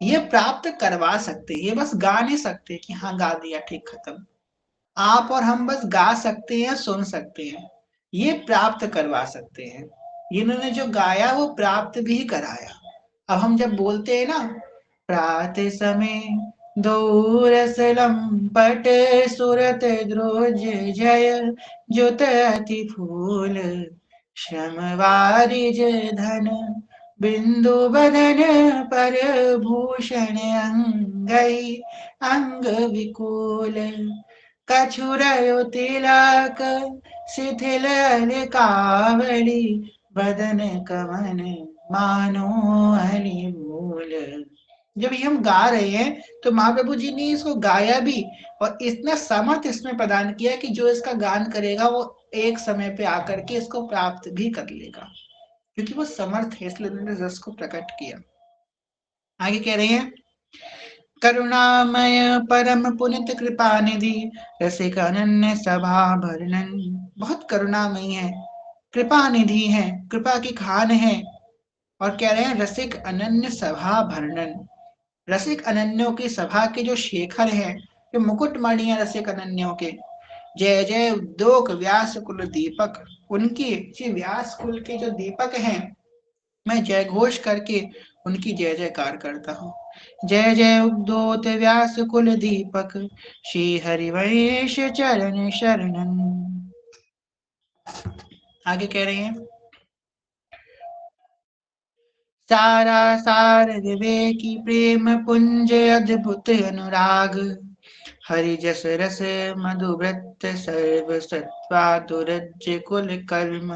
ये प्राप्त करवा सकते, ये बस गा नहीं सकते कि हाँ गा दिया ठीक खत्म। आप और हम बस गा सकते हैं, सुन सकते हैं, ये प्राप्त करवा सकते हैं। इन्होंने जो गाया वो प्राप्त भी कराया। अब हम जब बोलते हैं ना, प्रात समय दूरस लंपट सुरत द्रोज जय जुत अति फूल श्रम वारिज धन बिंदु बदन पर भूषण अंगई अंग विकूल कछुरयो तिलक शिथिल कावली बदन कमन मानो हरि मूल। जब ये हम गा रहे हैं तो महाप्रभु जी ने इसको गाया भी, और इतना समर्थ इसमें प्रदान किया कि जो इसका गान करेगा वो एक समय पे आकर के इसको प्राप्त भी कर लेगा, क्योंकि वो समर्थ है, इसलिए उन्होंने रस को प्रकट किया। आगे कह रहे हैं करुणामय परम पुनित कृपा निधि रसिक अनन्य सभा भरनन। बहुत करुणामयी है, कृपा निधि है, कृपा की खान है, और कह रहे हैं रसिक अनन्य सभा भरनन। रसिक अनन्यों की सभा के जो शेखर हैं, जो मुकुटमणि है रसिक अनन्यों के, जय जय उद्योग व्यास कुल दीपक, उनकी श्री व्यास कुल के जो दीपक हैं, मैं जय घोष करके उनकी जय जयकार करता हूँ। जय जय उद्योत व्यास कुल दीपक श्री हरिवंश चरण शरणन। आगे कह रहे हैं सारा सार विवेकी प्रेम पुंज अद्भुत अनुराग हरि जस रस मधुव्रत सर्व सत्वादुरज कुल कर्म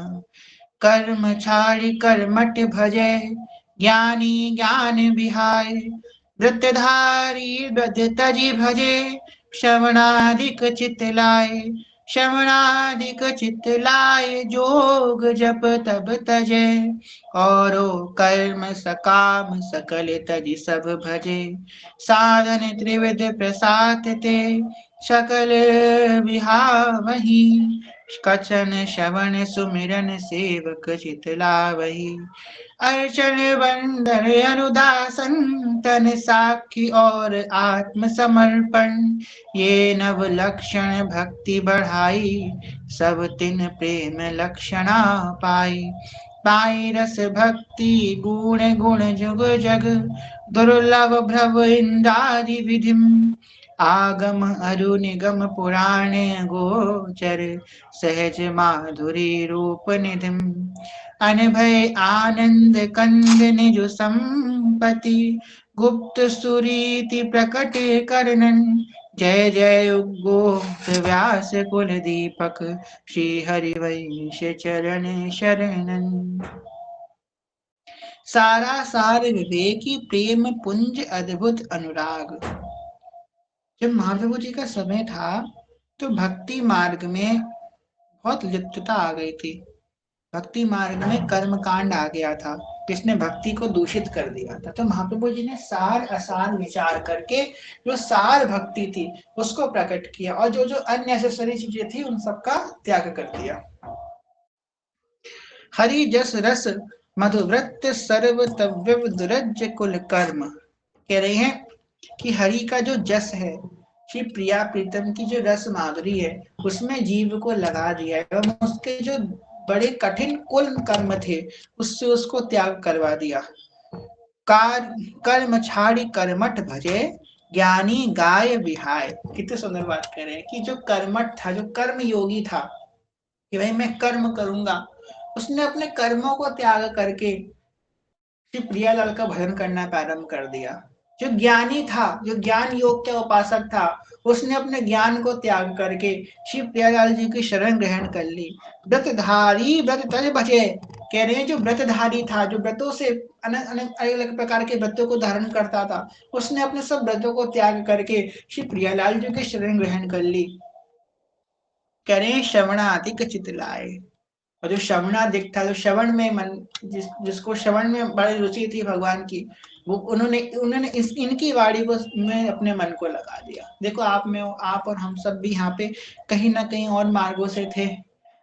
कर्म छाड़ी कर्मठ भजय ज्ञानी ज्ञान विहाय, वृत्तधारी व्रत तजी भजे, श्रवणाधिक चित लाए, श्रवणाधिक चित लाए, जोग जप तब तजे, औरो कर्म सकाम सकल तज सब भजे, साधन त्रिविध प्रसाद ते, सकल विहावही, कचन श्रवण सुमिरन सेवक चित लावही, अर्चन वंदन अनुदासन, तन साखी और आत्म समर्पण, ये नव लक्षण भक्ति बढ़ाई, सब तिन प्रेम लक्षणा पाई, पाई रस भक्ति गुण गुण जुग जग, दुर्लभ भ्रव इंदादि विधिम, आगम अरु निगम पुराण गोचर, सहज माधुरी रूप निधिम, अनभय आनंद कंद निज संपति, गुप्त सुरीति प्रकट करनन, जय जय उद्गोष व्यास कुल दीपक, श्री हरिवंश चरण शरणन। सारा सार विवेकी प्रेम पुंज अद्भुत अनुराग। जब महाप्रभु जी का समय था तो भक्ति मार्ग में बहुत लिप्तता आ गई थी। भक्ति मार्ग में कर्म कांड आ गया था, जिसने भक्ति को दूषित कर दिया था। तो महाप्रभु जी ने सार असार विचार करके जो सार भक्ति थी उसको प्रकट किया, और जो जो अननेसेसरी चीजें थी उन सबका त्याग कर दिया। हरि जस रस मधुव्रत सर्व तव्य दुरज कुल कर्म। कह रहे हैं कि हरि का जो जस है, श्री प्रिया प्रीतम की जो रस माधुरी है, उसमें जीव को लगा दिया है, और उसके जो बड़े कठिन कुल कर्म थे उससे उसको त्याग करवा दिया। कर्म छाड़ी कर्मठ भजे, ज्ञानी गाय विहाय। कितने सुंदर बात कह रहे हैं कि जो कर्मठ था, जो कर्म योगी था कि भाई मैं कर्म करूंगा, उसने अपने कर्मों को त्याग करके श्री प्रियालाल का भजन करना प्रारंभ कर दिया। जो ज्ञानी था, जो ज्ञान योग का उपासक था, उसने अपने ज्ञान को त्याग करके श्री प्रियालाल जी की शरण ग्रहण कर ली। व्रतधारी व्रत तज बचे। कह रहे हैं जो व्रतधारी था, जो व्रतों से अलग अलग प्रकार के व्रतों को धारण करता था, उसने अपने सब व्रतों को त्याग करके श्री प्रियालाल जी की शरण ग्रहण कर ली। कह रहे हैं श्रवणाधिक चित लाए। और जो श्रवणाधिक था, जो श्रवण में मन, जिसको श्रवण में बड़ी रुचि थी भगवान की, वो उन्होंने उन्होंने इनकी वाणी को में अपने मन को लगा दिया। देखो आप में, आप और हम सब भी यहाँ पे कहीं ना कहीं और मार्गों से थे,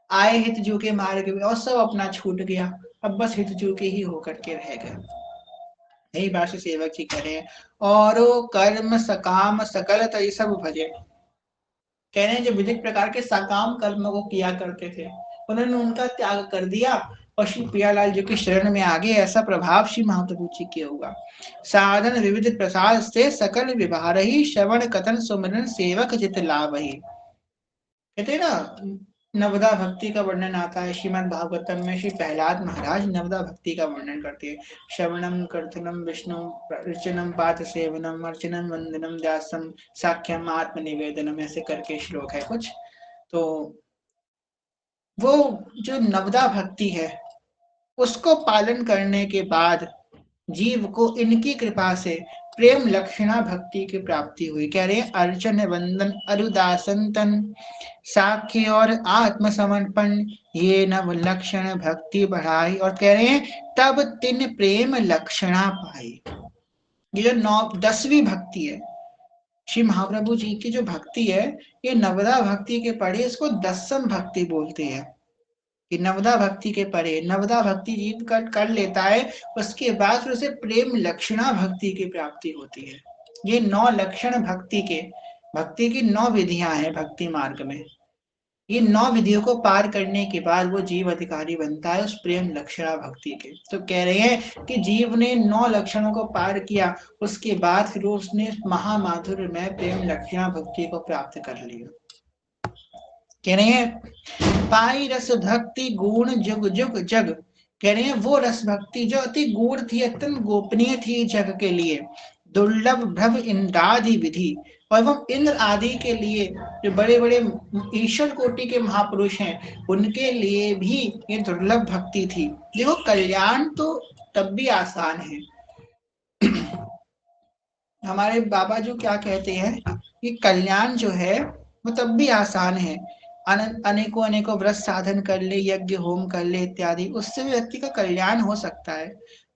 आए हित जू के मार्ग में, और सब अपना छूट गया, अब बस हित जू के ही होकर के रह गए। यही भाष्य सेवक जी करें, और कर्म सकाम सकल तय सब भजे। कह रहे हैं जो विविध प्रकार के सकाम कर्म को किया करते थे, उन्होंने उनका त्याग कर दिया और श्री प्रियालाल जी की शरण में आ गए। ऐसा प्रभाव श्री महाप्रभु जी के होगा। साधन विविध प्रसाद से सकल विभार ही, श्रवण कथन सुमरन सेवक चित लाभ ही। कहते ना, नवदा भक्ति का वर्णन आता है श्रीमद् भागवतम में। श्री प्रहलाद महाराज नवदा भक्ति का वर्णन करते हैं। श्रवणम कीर्तनम विष्णु अर्चनम पाठ सेवनम अर्चनम वंदनम दासम साख्यम आत्म निवेदनम, ऐसे करके श्लोक है कुछ। तो वो जो नवदा भक्ति है, उसको पालन करने के बाद जीव को इनकी कृपा से प्रेम लक्षणा भक्ति की प्राप्ति हुई। कह रहे हैं अर्चन वंदन अरुदासन तन, साख्य और आत्मसमर्पण, ये नव लक्षण भक्ति बढ़ाई। और कह रहे हैं तब तिन प्रेम लक्षणा पाई। ये जो 10वीं भक्ति है, श्री महाप्रभु जी की जो भक्ति है, ये नवदा भक्ति के परे इसको 10वीं भक्ति बोलते हैं। कि नवदा भक्ति के परे, नवदा भक्ति जीव कर लेता है, उसके बाद फिर उसे प्रेम लक्षणा भक्ति की प्राप्ति होती है। ये 9 लक्षण भक्ति की 9 विधियां हैं भक्ति मार्ग में। ये 9 विधियों को पार करने के बाद वो जीव अधिकारी बनता है उस प्रेम लक्षणा भक्ति के। तो कह रहे हैं कि जीव ने 9 लक्षणों को पार किया, उसके बाद फिर उसने महामाधुर्य में प्रेम लक्षणा भक्ति को प्राप्त कर लिया। कह रहे हैं पाई रस भक्ति गुण जुग जुग जग। कह रहे हैं वो रस भक्ति जो अति गूढ़ थी, अत्यंत गोपनीय थी जग के लिए, दुर्लभ भ्रव इंद्रादि विधि, और वो इंद्र आदि के लिए, जो बड़े बड़े ईश्वर कोटि के महापुरुष हैं, उनके लिए भी ये दुर्लभ भक्ति थी। देखो कल्याण तो तब भी आसान है। हमारे बाबा जो क्या कहते हैं कि कल्याण जो है वो तब भी आसान है। अनेकों अनेकों व्रत साधन कर ले, यज्ञ होम कर ले इत्यादि, उससे भी व्यक्ति का कल्याण हो सकता है।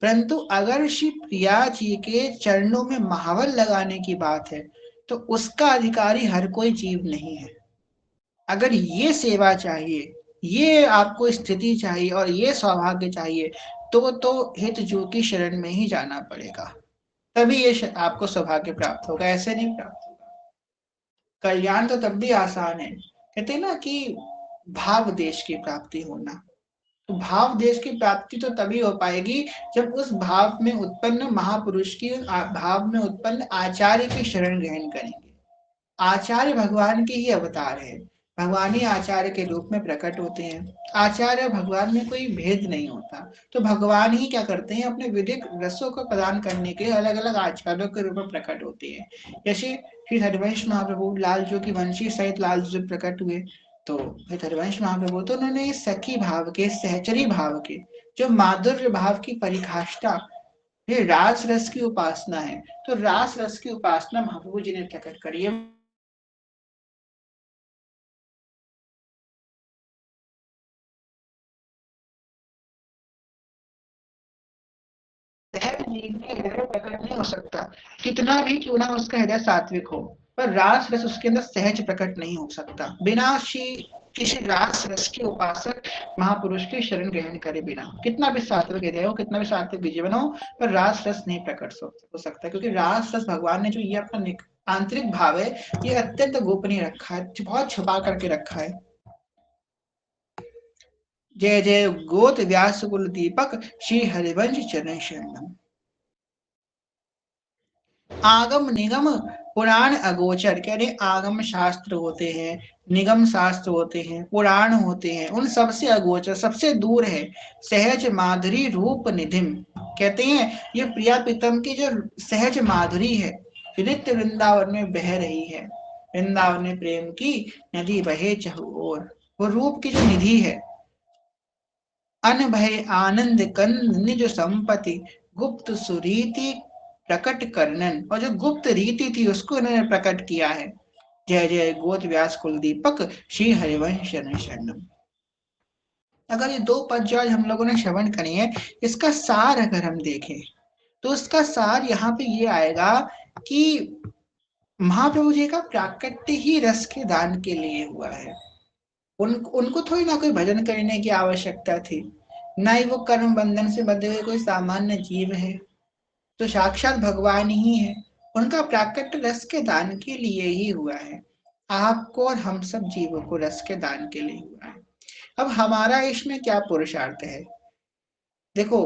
परंतु अगर श्री प्रिया जी के चरणों में महावर लगाने की बात है, तो उसका अधिकारी हर कोई जीव नहीं है। अगर ये सेवा चाहिए, ये आपको स्थिति चाहिए और ये सौभाग्य चाहिए, तो हित जो की शरण में ही जाना पड़ेगा, तभी ये आपको सौभाग्य प्राप्त होगा, ऐसे नहीं प्राप्त होगा। कल्याण तो तब भी आसान है, कहते हैं ना कि भाव देश की प्राप्ति होना। तो भाव देश की प्राप्ति तो तभी हो पाएगी जब उस भाव में उत्पन्न महापुरुष की, भाव में उत्पन्न आचार्य की शरण ग्रहण करेंगे। आचार्य भगवान के ही अवतार है, भगवान ही आचार्य के रूप में प्रकट होते हैं। आचार्य और भगवान में कोई भेद नहीं होता। तो भगवान ही क्या करते हैं, अपने विधिक रसों को प्रदान करने के लिए अलग अलग आचार्यों के रूप में प्रकट होते हैं। जैसे श्री हरिवंश महाप्रभु लाल जो की वंशी सहित लाल जो प्रकट हुए, तो हरिवंश महाप्रभु तो उन्होंने सखी भाव के, सहचरी भाव के, जो माधुर्य भाव की परिकाष्ठा, ये रास रस की उपासना है। तो रास रस की उपासना महाप्रभु जी ने प्रकट करी है। सहज जीव के हृदय प्रकट नहीं हो सकता, कितना भी क्यों ना उसका हृदय सात्विक हो, पर रास रस उसके अंदर सहज प्रकट नहीं हो सकता बिना किसी रास रस के उपासक महापुरुष की शरण ग्रहण करे बिना। कितना भी सात्विक हृदय हो, कितना भी सात्विक जीवन हो, पर रास रस नहीं प्रकट हो सकता, क्योंकि रास रस भगवान ने जो ये अपना आंतरिक भाव है, ये अत्यंत गोपनीय रखा है, बहुत छुपा करके रखा है। जय जय गोत व्यास कुल दीपक, श्री हरिवंश चरण शरणम। आगम निगम पुराण अगोचर, कह रहे आगम शास्त्र होते हैं, निगम शास्त्र होते हैं, पुराण होते हैं, उन सबसे अगोचर, सबसे दूर है। सहज माधुरी रूप निधिम, कहते हैं ये प्रिया प्रीतम की जो सहज माधुरी है, नित्य वृंदावन में बह रही है। वृंदावन में प्रेम की नदी बहे चहु ओर, वो रूप की जो निधि है। अन भय आनंद कंद निज संपत्ति, गुप्त सुरीति प्रकट करनन, और जो गुप्त रीति थी उसको इन्होंने प्रकट किया है। जय जय गोत व्यास कुल दीपक, श्री हरिवंश शरणम। अगर ये दो पद जो आज हम लोगों ने श्रवण करे हैं, इसका सार अगर हम देखें, तो उसका सार यहाँ पे ये आएगा कि महाप्रभु जी का प्राकट्य ही रस के दान के लिए हुआ है। उनको थोड़ी ना कोई भजन करने की आवश्यकता थी, ना ही वो कर्म बंधन से बंधे हुए कोई सामान्य जीव है, तो साक्षात भगवान ही है। उनका प्राकट्य रस के दान के लिए ही हुआ है, आपको और हम सब जीवों को रस के दान के लिए हुआ है। अब हमारा इसमें क्या पुरुषार्थ है? देखो,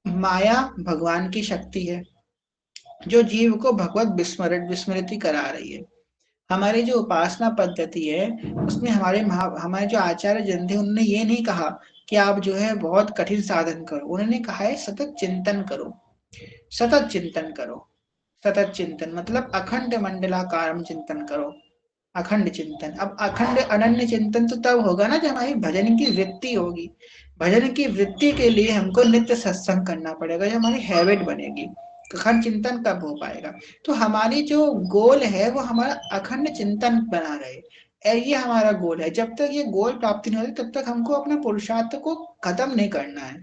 माया भगवान की शक्ति है जो जीव को भगवत विस्मृति करा रही है। हमारी जो उपासना पद्धति है, उसमें हमारे जो आचार्य जन थे, उन्होंने ये नहीं कहा कि आप जो है बहुत कठिन साधन करो, उन्होंने कहा है सतत चिंतन करो, सतत चिंतन करो। सतत चिंतन मतलब अखंड मंडलाकारम चिंतन करो, अखंड चिंतन। अब अखंड अनन्य चिंतन तो तब होगा ना जब हमारी भजन की वृत्ति होगी। भजन की वृत्ति के लिए हमको नित्य सत्संग करना पड़ेगा, जो हमारी हैबिट बनेगी। अखंड चिंतन कब हो पाएगा? तो हमारी जो गोल है वो हमारा अखंड चिंतन बना रहे, ये हमारा गोल है। जब तक ये गोल प्राप्ति नहीं होती, तब तक हमको अपना पुरुषार्थ को खत्म नहीं करना है,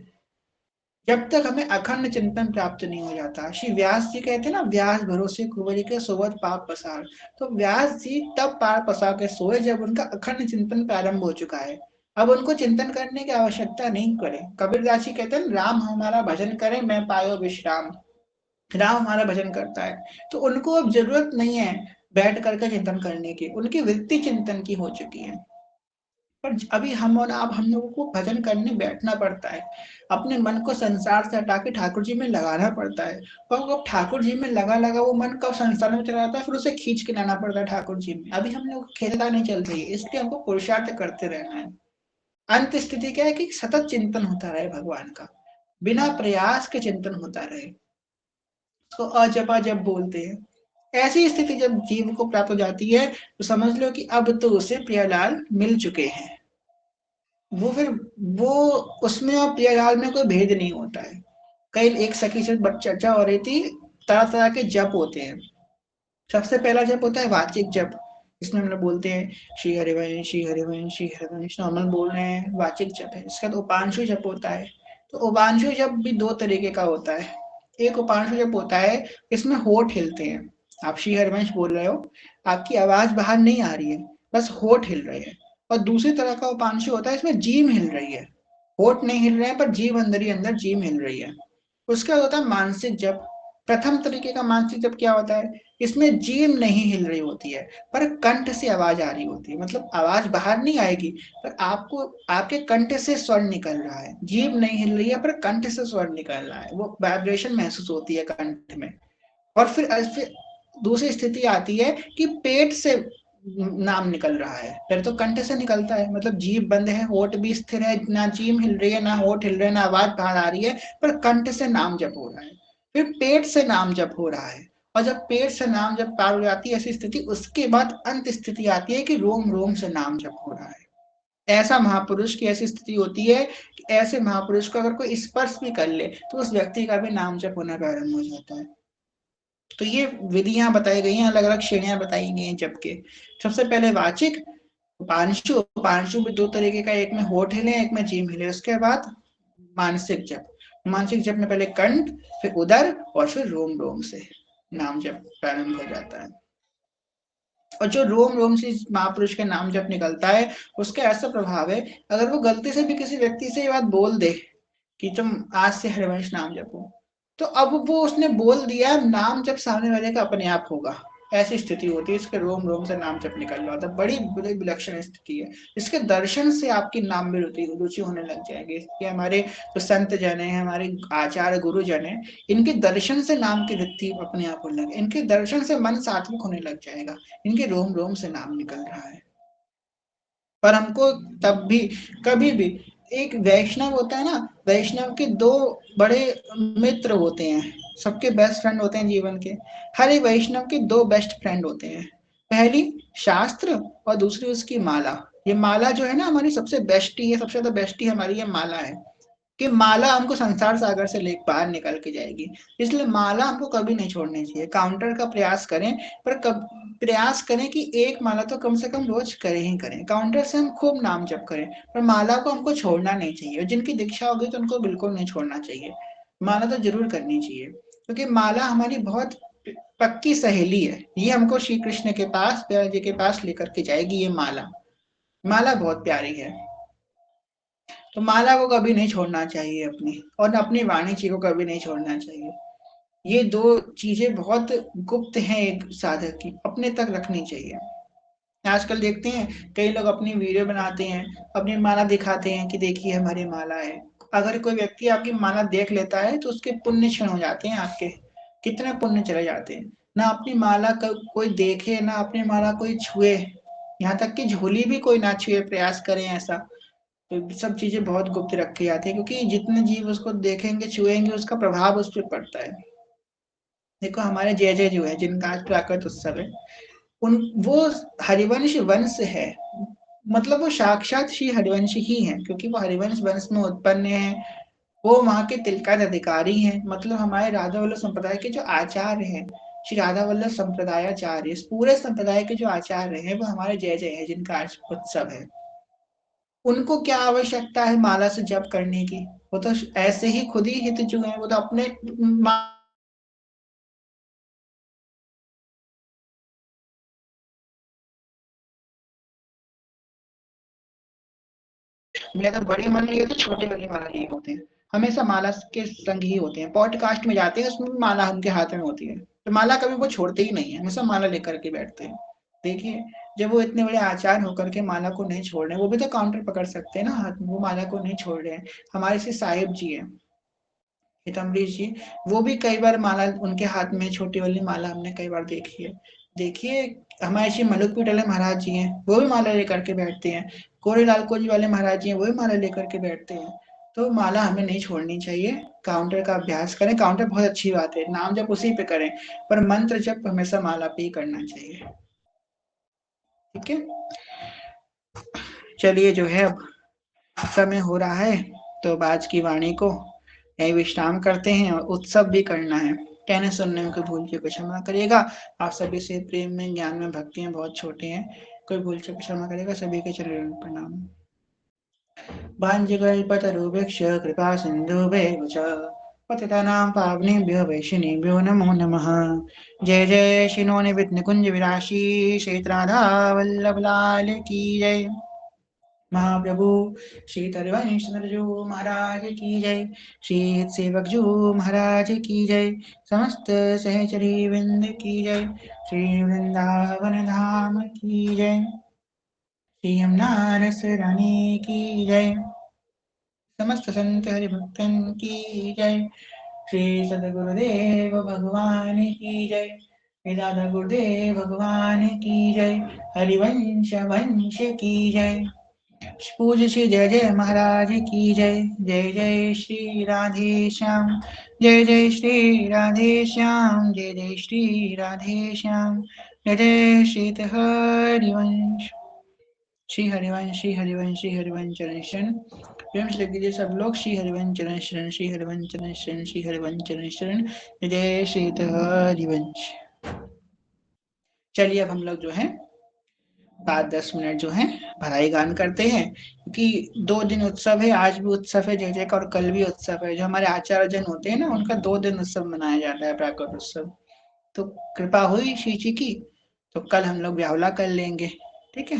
जब तक हमें अखंड चिंतन प्राप्त नहीं हो जाता। श्री व्यास जी कहते हैं ना, व्यास भरोसे कुंवर के सोवत पाप पसार। तो व्यास जी तब पार पसार के सोए जब उनका अखंड चिंतन प्रारंभ हो चुका है। अब उनको चिंतन करने की आवश्यकता नहीं पड़े। कबीरदास जी कहते हैं, राम हमारा भजन करे मैं पायो विश्राम। राम हमारा भजन करता है, तो उनको अब जरूरत नहीं है बैठ करके चिंतन करने की, उनकी वृत्ति चिंतन की हो चुकी है। पर अभी हम और आप, हम लोगों को भजन करने बैठना पड़ता है, अपने मन को संसार से हटा के ठाकुर जी में लगाना पड़ता है। और अब ठाकुर जी में लगा लगा वो मन कब संसार में चला जाता है, फिर उसे खींच के लाना पड़ता है ठाकुर जी में। अभी हम लोग खेलता नहीं चल रही है, इसलिए हमको पुरुषार्थ करते रहना है। अंत स्थिति क्या है कि सतत चिंतन होता रहे भगवान का, बिना प्रयास के चिंतन होता रहे, तो अजप अजप बोलते हैं। ऐसी स्थिति जब जीव को प्राप्त हो जाती है, तो समझ लो कि अब तो उसे प्रियालाल मिल चुके हैं। वो फिर वो उसमें और प्रियालाल में कोई भेद नहीं होता है। कई एक सखी से चर्चा हो रही थी, तरह तरह के जप होते हैं। सबसे पहला जप होता है वाचिक जप, इसमें हम लोग बोलते हैं श्री हरिवंश श्री हरिवंश श्री हरिवंश, नॉर्मल बोल रहे हैं, वाचिक जप है। इसके बाद उपांशु जप होता है। तो उपांशु जप भी दो तरीके का होता है। एक उपांशु जप होता है, इसमें होठ हिलते हैं। आप श्री हरिवंश बोल रहे हो, आपकी आवाज बाहर नहीं आ रही है, बस होठ हिल रहे हैं। और दूसरी तरह का उपांशु होता है, इसमें जीभ हिल रही है, होठ नहीं हिल रहे हैं पर जीभ अंदर ही अंदर जीभ हिल रही है। उसके बाद होता है मानसिक जप। प्रथम तरीके का मानसिक जप क्या होता है, इसमें जीभ नहीं हिल रही होती है पर कंठ से आवाज आ रही होती है, मतलब आवाज बाहर नहीं आएगी पर आपको आपके कंठ से स्वर निकल रहा है। जीभ नहीं हिल रही है पर कंठ से स्वर निकल रहा है, वो वाइब्रेशन महसूस होती है कंठ में। और फिर दूसरी स्थिति आती है कि पेट से नाम निकल रहा है। पहले तो कंठ से निकलता है, मतलब जीभ बंद है, होठ भी स्थिर है, ना जीभ हिल रही है ना होठ हिल रहे हैं ना आवाज बाहर आ रही है, पर कंठ से नाम जप हो रहा है। फिर पेट से नाम जप हो रहा है, और जब पेट से नाम जप पार हो जाती है ऐसी स्थिति, उसके बाद अंत स्थिति आती है कि रोम रोम से नाम जप हो रहा है। ऐसा महापुरुष की ऐसी स्थिति होती है कि ऐसे महापुरुष को अगर कोई स्पर्श भी कर ले तो उस व्यक्ति का भी नाम जप होना प्रारंभ हो जाता है। तो ये विधियां बताई गई हैं, अलग अलग श्रेणियां बताई गई हैं जप के। सबसे पहले वाचिक, उपांशु। उपांशु भी दो तरीके का, एक में होठ हिले एक में जीभ हिले। उसके बाद मानसिक जप। मानसिक जप में पहले कंठ, फिर उदर और फिर रोम रोम से नाम जप प्रारंभ हो जाता है। और जो रोम रोम से महापुरुष के नाम जप निकलता है, उसका ऐसा प्रभाव है, अगर वो गलती से भी किसी व्यक्ति से ये बात बोल दे कि तुम आज से हरिवंश नाम जपो, तो अब वो उसने बोल दिया, नाम जप सामने वाले का अपने आप होगा। ऐसी स्थिति होती है, इसके रोम रोम से नाम जप निकल रहा था। बड़ी बड़ी विलक्षण स्थिति है। इसके दर्शन से आपकी नाम में रुचि होने लग जाएगी। ये हमारे जो संत जन है, हमारे आचार्य गुरु जन है, इनके दर्शन से नाम की वृत्ति अपने आप होने लगे, इनके दर्शन से मन सात्विक होने लग जाएगा, इनके रोम रोम से नाम निकल रहा है। पर हमको तब भी, कभी भी, एक वैष्णव होता है ना, वैष्णव के दो बड़े मित्र होते हैं, सबके बेस्ट फ्रेंड होते हैं जीवन के। हर एक वैष्णव के दो बेस्ट फ्रेंड होते हैं, पहली शास्त्र और दूसरी उसकी माला। ये माला जो है ना हमारी सबसे बेस्टी है, सबसे ज्यादा बेस्टी हमारी ये माला है, कि माला हमको संसार सागर से लेकर बाहर निकल के जाएगी। इसलिए माला हमको कभी नहीं छोड़नी चाहिए। काउंटर का प्रयास करें, पर कब प्रयास करें कि एक माला तो कम से कम रोज करें ही करें। काउंटर से हम खूब नाम जप करें, पर माला को हमको छोड़ना नहीं चाहिए। और जिनकी दीक्षा होगी तो उनको बिल्कुल नहीं छोड़ना चाहिए, माला तो जरूर करनी चाहिए, क्योंकि माला हमारी बहुत पक्की सहेली है। ये हमको श्री कृष्ण के पास, प्यारे जी के पास लेकर के जाएगी। ये माला, माला बहुत प्यारी है। तो माला को कभी नहीं छोड़ना चाहिए अपनी, और अपनी वाणी जी को कभी नहीं छोड़ना चाहिए। ये दो चीजें बहुत गुप्त हैं एक साधक की, अपने तक रखनी चाहिए। आजकल देखते हैं कई लोग अपनी वीडियो बनाते हैं, अपनी माला दिखाते हैं कि देखिए हमारी माला है। अगर कोई व्यक्ति आपकी माला देख लेता है तो उसके पुण्य क्षीण हो जाते हैं आपके, कितने पुण्य चले जाते हैं। ना अपनी माला कोई देखे, ना अपनी माला कोई छुए, यहाँ तक कि झोली भी कोई ना छुए, प्रयास करें ऐसा। तो सब चीजें बहुत गुप्त रखी जाती है, क्योंकि जितने जीव उसको देखेंगे छुएंगे उसका प्रभाव उस पर पड़ता है। देखो हमारे जय जय जो है, जिनका आज प्राकृत उत्सव है, उन वो हरिवंश वंश है, मतलब वो साक्षात श्री हरिवंश ही है, क्योंकि वो हरिवंश वंश में उत्पन्न है। वो वहां के तिलका अधिकारी हैं, मतलब हमारे राधा वल्लभ संप्रदाय के जो आचार्य हैं, श्री राधा वल्लभ संप्रदायाचार्य, इस पूरे संप्रदाय के जो आचार्य हैं वो हमारे जय जय है, जिनका आज उत्सव है। उनको क्या आवश्यकता है माला से जप करने की, वो तो ऐसे ही खुद ही हितजू हैं, वो तो अपने मेरा तो बड़ी माला लिए तो छोटे वाली माला लिए होते हैं, हमेशा माला के संग ही होते हैं। पॉडकास्ट में जाते हैं उसमें भी माला उनके हाथ में होती है, तो माला कभी वो छोड़ते ही नहीं है, हमेशा माला लेकर के बैठते हैं। देखिए, जब वो इतने बड़े आचार्य होकर के माला को नहीं छोड़ रहे, वो भी तो काउंटर पकड़ सकते हैं ना हाथ में, वो माला को नहीं छोड़ रहे हैं। हमारे से साहिब जी हैं, अमरीश जी, वो भी कई बार माला उनके हाथ में, छोटी वाली माला हमने कई बार देखी है। देखिए, हमारे श्री मलुक पीटले महाराज जी हैं, वो भी माला लेकर के बैठते हैं। कोरेलाल कोजी वाले महाराज जी हैं, वो भी माला लेकर के बैठते हैं। तो माला हमें नहीं छोड़नी चाहिए। काउंटर का अभ्यास करें, काउंटर बहुत अच्छी बात है, नाम जप उसी पे करें, पर मंत्र जप हमेशा माला पे ही करना चाहिए। ठीक है, चलिए जो है अब समय हो रहा है, तो अब आज की वाणी को यही विश्राम करते हैं और उत्सव भी करना है। कहने सुनने में कोई भूल चूक क्षमा करिएगा। आप सभी से प्रेम में, ज्ञान में, भक्ति में बहुत छोटे हैं, कोई भूल चूक क्षमा करेगा। सभी के चरणों में प्रणाम। वाञ्छकल्पतरुभ्यश्च कृपा सिन्धुभ्येव च पतितानां पावनेभ्यो वैष्णवेभ्यो नमो नमः। जय जय श्री नौनि विघ्नकुंज विराशी क्षेत्राधा वल्लभ लाल की जय। महाप्रभु श्री हरिवंश जो महाराज की जय। श्री सेवक जो महाराज की जय। समस्त सहचरी वृंद की जय। श्री वृंदावन धाम की जय। श्री यमुना रस रानी की जय। समस्त संत हरिभक्तन की जय। श्री सदगुरुदेव भगवान की जय। श्री दादा गुरुदेव भगवान की जय। हरिवंश वंश की जय। पूज्य श्री जय जय महाराज की जय। जय जय श्री राधे श्याम। जय जय श्री राधे श्याम। जय जय श्री राधे श्याम। जय जय श्री हरिवंश। श्री हरिवंश श्री हरिवंश श्री हरिवंश चरण शरण। प्रेम से लग सब लोग श्री हरिवंश चरण शरण, श्री हरिवंश चरण शरण, श्री हरिवंश चरण शरण। जय श्री हरिवंश। चलिए अब हम लोग जो है 5-10 मिनट जो है भराई गान करते हैं, क्योंकि 2 दिन उत्सव है। आज भी उत्सव है जय जय का और कल भी उत्सव है। जो हमारे आचार्य जन होते हैं ना, उनका 2 दिन उत्सव मनाया जाता है, प्राकट उत्सव। तो कृपा हुई श्री जी की, तो कल हम लोग ब्यावला कर लेंगे। ठीक है,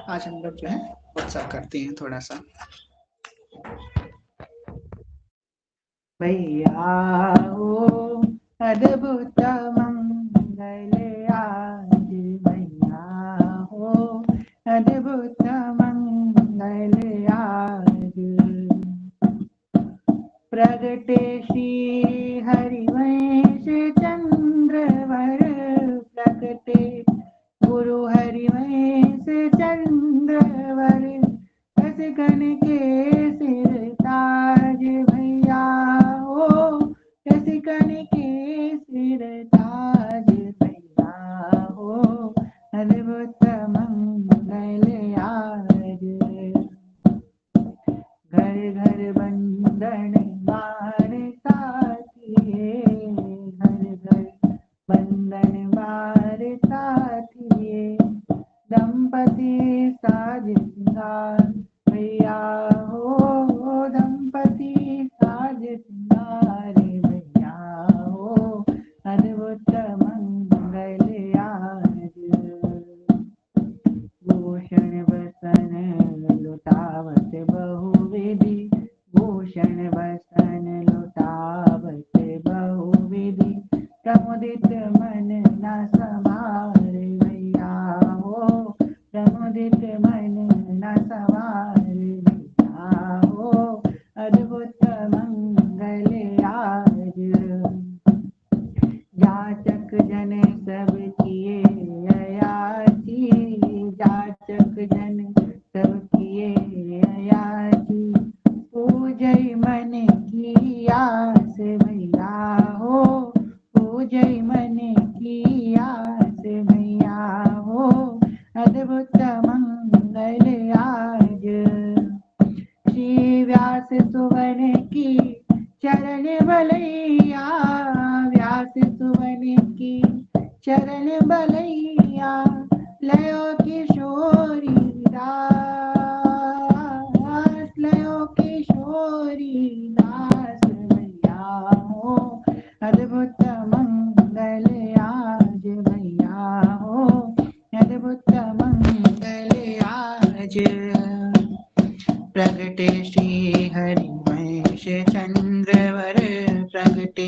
आज हम लोग जो है उत्सव करते हैं थोड़ा सा। भैया हो अद्भुत मंगल आज, भैया हो अद्भुत मंगल आज। प्रगटे श्री हरिवंश चंद्रवर, प्रगटे गुरु हरिवंश चंद्रवर। रस गण के सिर ताज, भैया हो रस गण के सिर ताज, भैया हो अद्भुत मंगल आज। घर घर बंदन वारता थिए, घर घर बंदन वारता थिए। दंपति साज सिंगार, भैया हो दंपति साज सिंगार, भैया हो अद्भुत मंगल आज। भूषण बसन लुटावत बहुविधि, भूषण बसन लुटावत बहुविधि। प्रमुदित मन न समारे, भैया हो प्रमुदित मन न समारे, भैया हो अद्भुत मंगल आज। जाचक जन सब किए अयाची, जाचक जन सब किए अयाची। पूजय मन की आस, भैया हो पूजय मन की आस, भैया हो अद्भुत मंगल आज। श्री व्यास सुवन की चरण बलैया, व्यास सुवन की चरण बलैया। लयो किशोरी दास, लयो किशोरी दास, भैया हो अद्भुत मंगल आज, भैया हो अद्भुत मंगल आज। प्रगटे श्री हरिवंश चंद्रवर, प्रगटे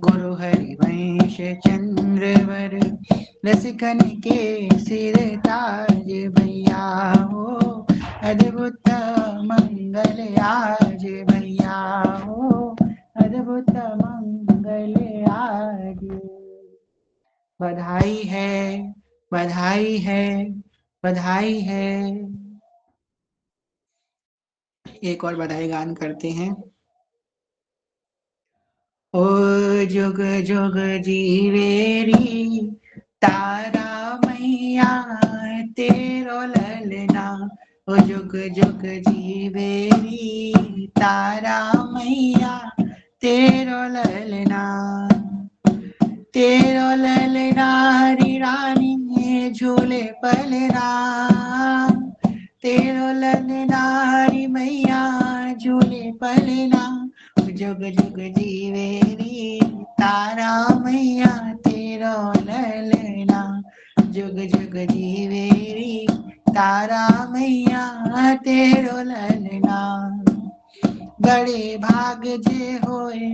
गुरु हरिवंश चंद्रवर। रसिकन के सिर ताज, भैया हो अद्भुत मंगल आज, भैया हो अद्भुत मंगल आज। बधाई है, बधाई है, बधाई है। एक और बधाई गान करते हैं। ओ जुग जुग जीवेरी तारा मैया, तेरो ललना। ओ जुग जुग जीवेरी तारा मैया, तेरो ललना, तेरो ललना हरी रानी में झूले पलना, तेरो ललना हरी मैया झूले पलना, जुग जुग जीवे रे तारा मैया तेरो ललना, जुग जुग जीवे रे तारा मैया तेरो ललना। बड़े भाग जे होए,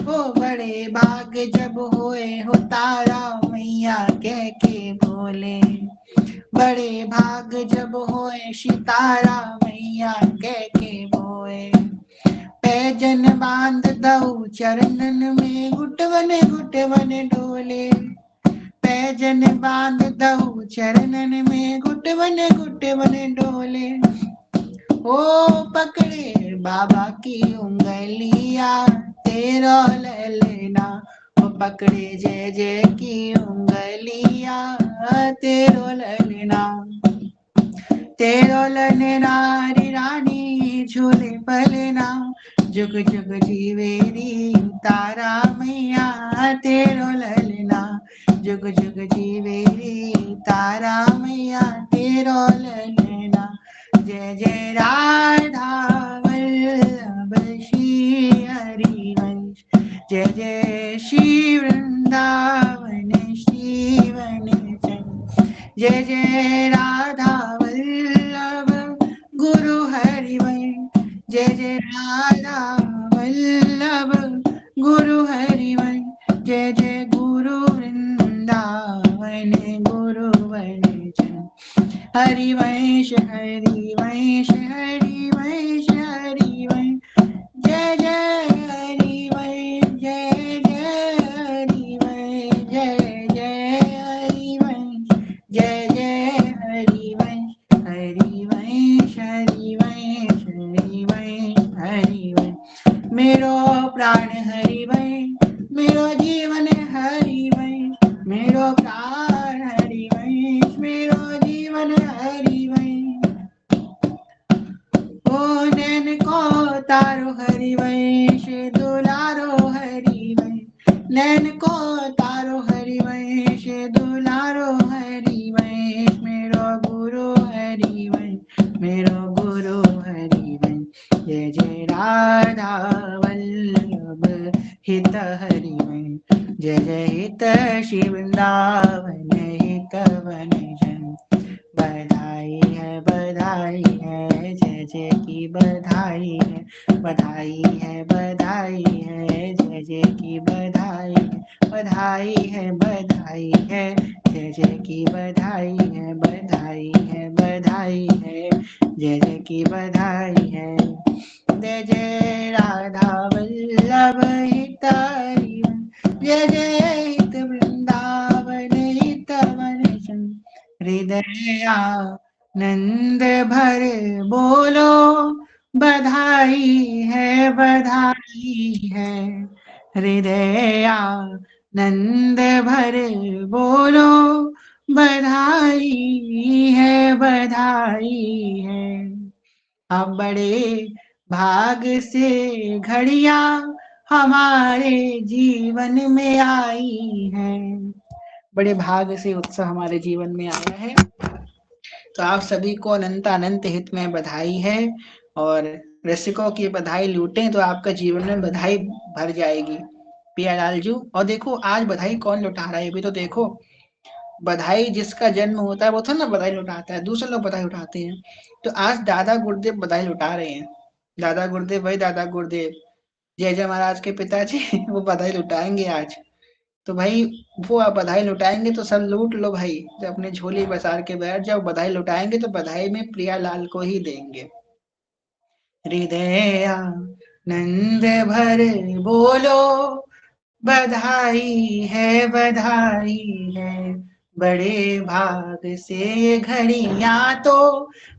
ओ बड़े भाग जब होए हो तारा मैया कह के बोले, बड़े भाग जब होए सितारा मैया कह के बोए, पैजन बांध दऊ चरणन में घुटवन घुटवन डोले, पैजन बांध दऊ चरणन में घुटवन घुटवन डोले, ओ पकड़े बाबा की उंगलिया तेरा ललना, ओ पकड़े जय जय की उंगलिया तेरो ललना, तेरो ललना री रानी झूले पलना, जुग जुग जीवेरी तारा मैया तेरो ललना, जुग जुग जीवेरी तारा मैया तेरो ललना। जय जय राधा वल्लभ श्री हरिवंश, जय जय श्री वृंदावन श्री वनचंद्र, जय जय राधा वल्लभ गुरु हरिवंश, जय जय राधा वल्लभ गुरु हरिवंश, जय जय गुरु वृंदावन गुरु वनचंद्र, हरिवंश हरिवंश हरिवंश हरिवंश, जय जय हरिवंश, जय जय हरिवंश, जय जय हरिवंश, जय जय हरिवंश, हरिवंश हरिवंश हरिवंश हरिवंश, मेरो प्राण हरिवंश, मेरो जीवन हरिवंश, मेरो प्राण हरिवंश, मेरो जीवन हरिवंश, ओ नैन को तारो हरिवंश दुलारो हरिवंश, नैन को तारो हरिवंश दुलारो हरिवंश, मेरो गुरु हरिवंश, मेरो गुरु हरिवंश, जय जय राधा वल्लभ हित हरिवंश, जय जय हित श्री वृंदावन हित वनचंद्र, बधाई है जय जय की बधाई है, बधाई है जय जय की बधाई है, बधाई है जय जय की बधाई है, बधाई है जय जय की बधाई है, जय जय राधा वल्लभ हित हरिवंश, जय जय हित वृंदावन हित वनचंद्र, हृदय आनंद भर बोलो बधाई है, हृदय आनंद भर बोलो बधाई है। अब बड़े भाग से घड़िया हमारे जीवन में आई है, बड़े भाग से उत्सव हमारे जीवन में आया है। तो आप सभी को अनंत अनंत हित में बधाई है, और रसिकों की बधाई लूटें तो आपका जीवन में बधाई भर जाएगी। पियालाल जी, और देखो आज बधाई कौन लुटा रहा है, अभी तो देखो बधाई जिसका जन्म होता है वो था ना बधाई लुटाता है, दूसरे लोग बधाई उठाते हैं। तो आज दादा गुरुदेव बधाई लुटा रहे हैं, दादा गुरुदेव वही दादा गुरुदेव जय जय महाराज के पिताजी वो बधाई लुटाएंगे आज। तो भाई वो आप बधाई लुटाएंगे तो सब लूट लो भाई, तो अपने झोली बसार के बैठ जाओ, बधाई लुटाएंगे तो बधाई में प्रियालाल को ही देंगे। हृदय आनंद भर बोलो बधाई है, बड़े भाग से घड़ियां तो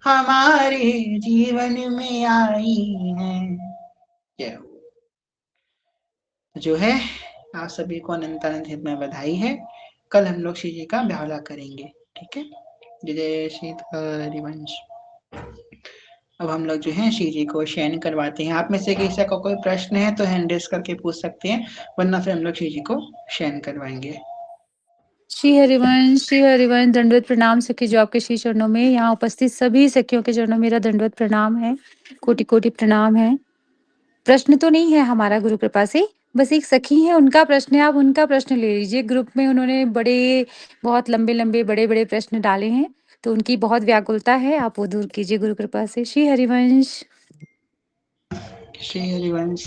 हमारे जीवन में आई हैं। जय हो। जो है आप सभी को अनंत अनंत हित में बधाई है। कल हम लोग श्री जी का ब्यावला करेंगे, ठीक है। जय जय श्री हरिवंश। अब हम लोग जो है श्री जी को शयन करवाते हैं। आप में से किसी का कोई प्रश्न है तो हैंड रेस करके पूछ सकते हैं, वरना फिर हम लोग श्री जी को शयन करवाएंगे। श्री हरिवंश दंडवत प्रणाम सखी, जो आपके श्री चरणों में, यहाँ उपस्थित सभी सखियों के चरणों मेरा दंडवत प्रणाम है, कोटि कोटि प्रणाम है। प्रश्न तो नहीं है हमारा गुरु कृपा से, बस एक सखी है उनका प्रश्न है, आप उनका प्रश्न ले लीजिए। ग्रुप में उन्होंने बहुत लंबे लंबे बड़े बड़े प्रश्न डाले हैं, तो उनकी बहुत व्याकुलता है, आप वो दूर कीजिए गुरु कृपा से। श्री हरिवंश। श्री हरिवंश,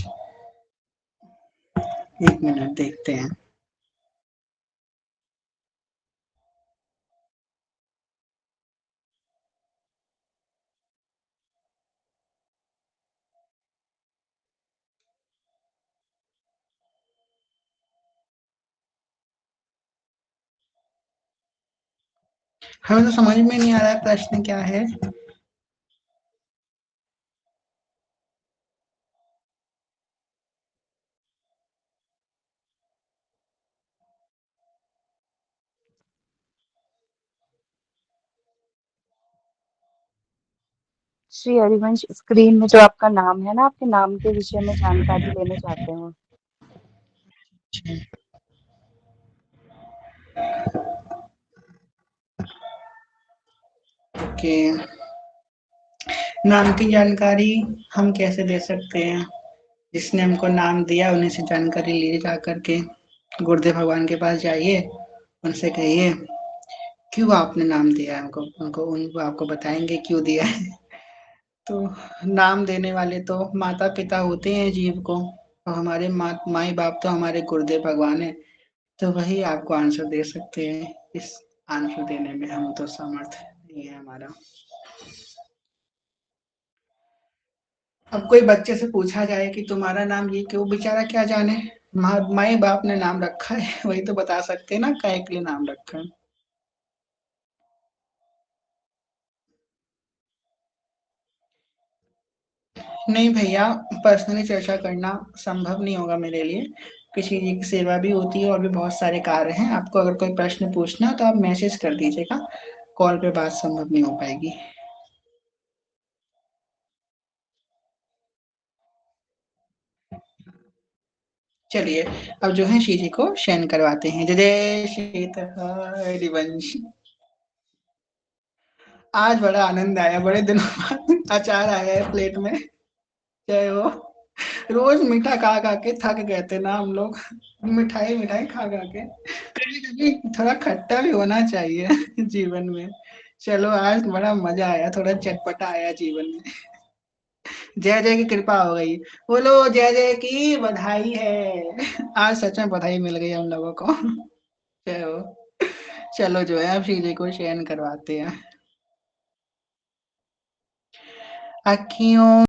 एक मिनट देखते हैं। हमें तो समझ में नहीं आ रहा है प्रश्न क्या है। श्री हरिवंश, स्क्रीन में जो आपका नाम है ना, आपके नाम के विषय में जानकारी लेना चाहते हैं। ओके, नाम की जानकारी हम कैसे दे सकते हैं? जिसने हमको नाम दिया उन्हीं से जानकारी लीजिए, जा करके गुरुदेव भगवान के पास जाइए, उनसे कहिए क्यों आपने नाम दिया है हमको, उनको आपको बताएंगे क्यों दिया है। तो नाम देने वाले तो माता पिता होते हैं जीव को, और हमारे माई बाप तो हमारे गुरुदेव भगवान है, तो वही आपको आंसर दे सकते हैं। इस आंसर देने में हम तो समर्थ नहीं है हमारा। अब कोई बच्चे से पूछा जाए कि तुम्हारा नाम ये क्यों, बेचारा क्या जाने, माई बाप ने नाम रखा है, वही तो बता सकते हैं ना काहे के लिए नाम रखा है। नहीं भैया, पर्सनली चर्चा करना संभव नहीं होगा मेरे लिए, किसी की सेवा भी होती है और भी बहुत सारे कार्य हैं। आपको अगर कोई प्रश्न पूछना तो आप मैसेज कर दीजिएगा, कॉल पे बात संभव नहीं हो पाएगी। चलिए, अब जो है श्री जी को शयन करवाते हैं। जय जय श्री हरिवंश। आज बड़ा आनंद आया, बड़े दिनों बाद अचार आया है प्लेट में। जय हो। रोज मीठा खा खा के थक गए थे ना हम लोग, मिठाई मिठाई खा खा के, कभी कभी थोड़ा खट्टा भी होना चाहिए जीवन में। चलो, आज बड़ा मजा आया, थोड़ा चटपटा आया जीवन में। जय जय की कृपा हो गई। बोलो जय जय की बधाई है। आज सच में बधाई मिल गई हम लोगों को। जय हो। चलो जो है अब श्री जी को शयन करवाते हैं। अखियों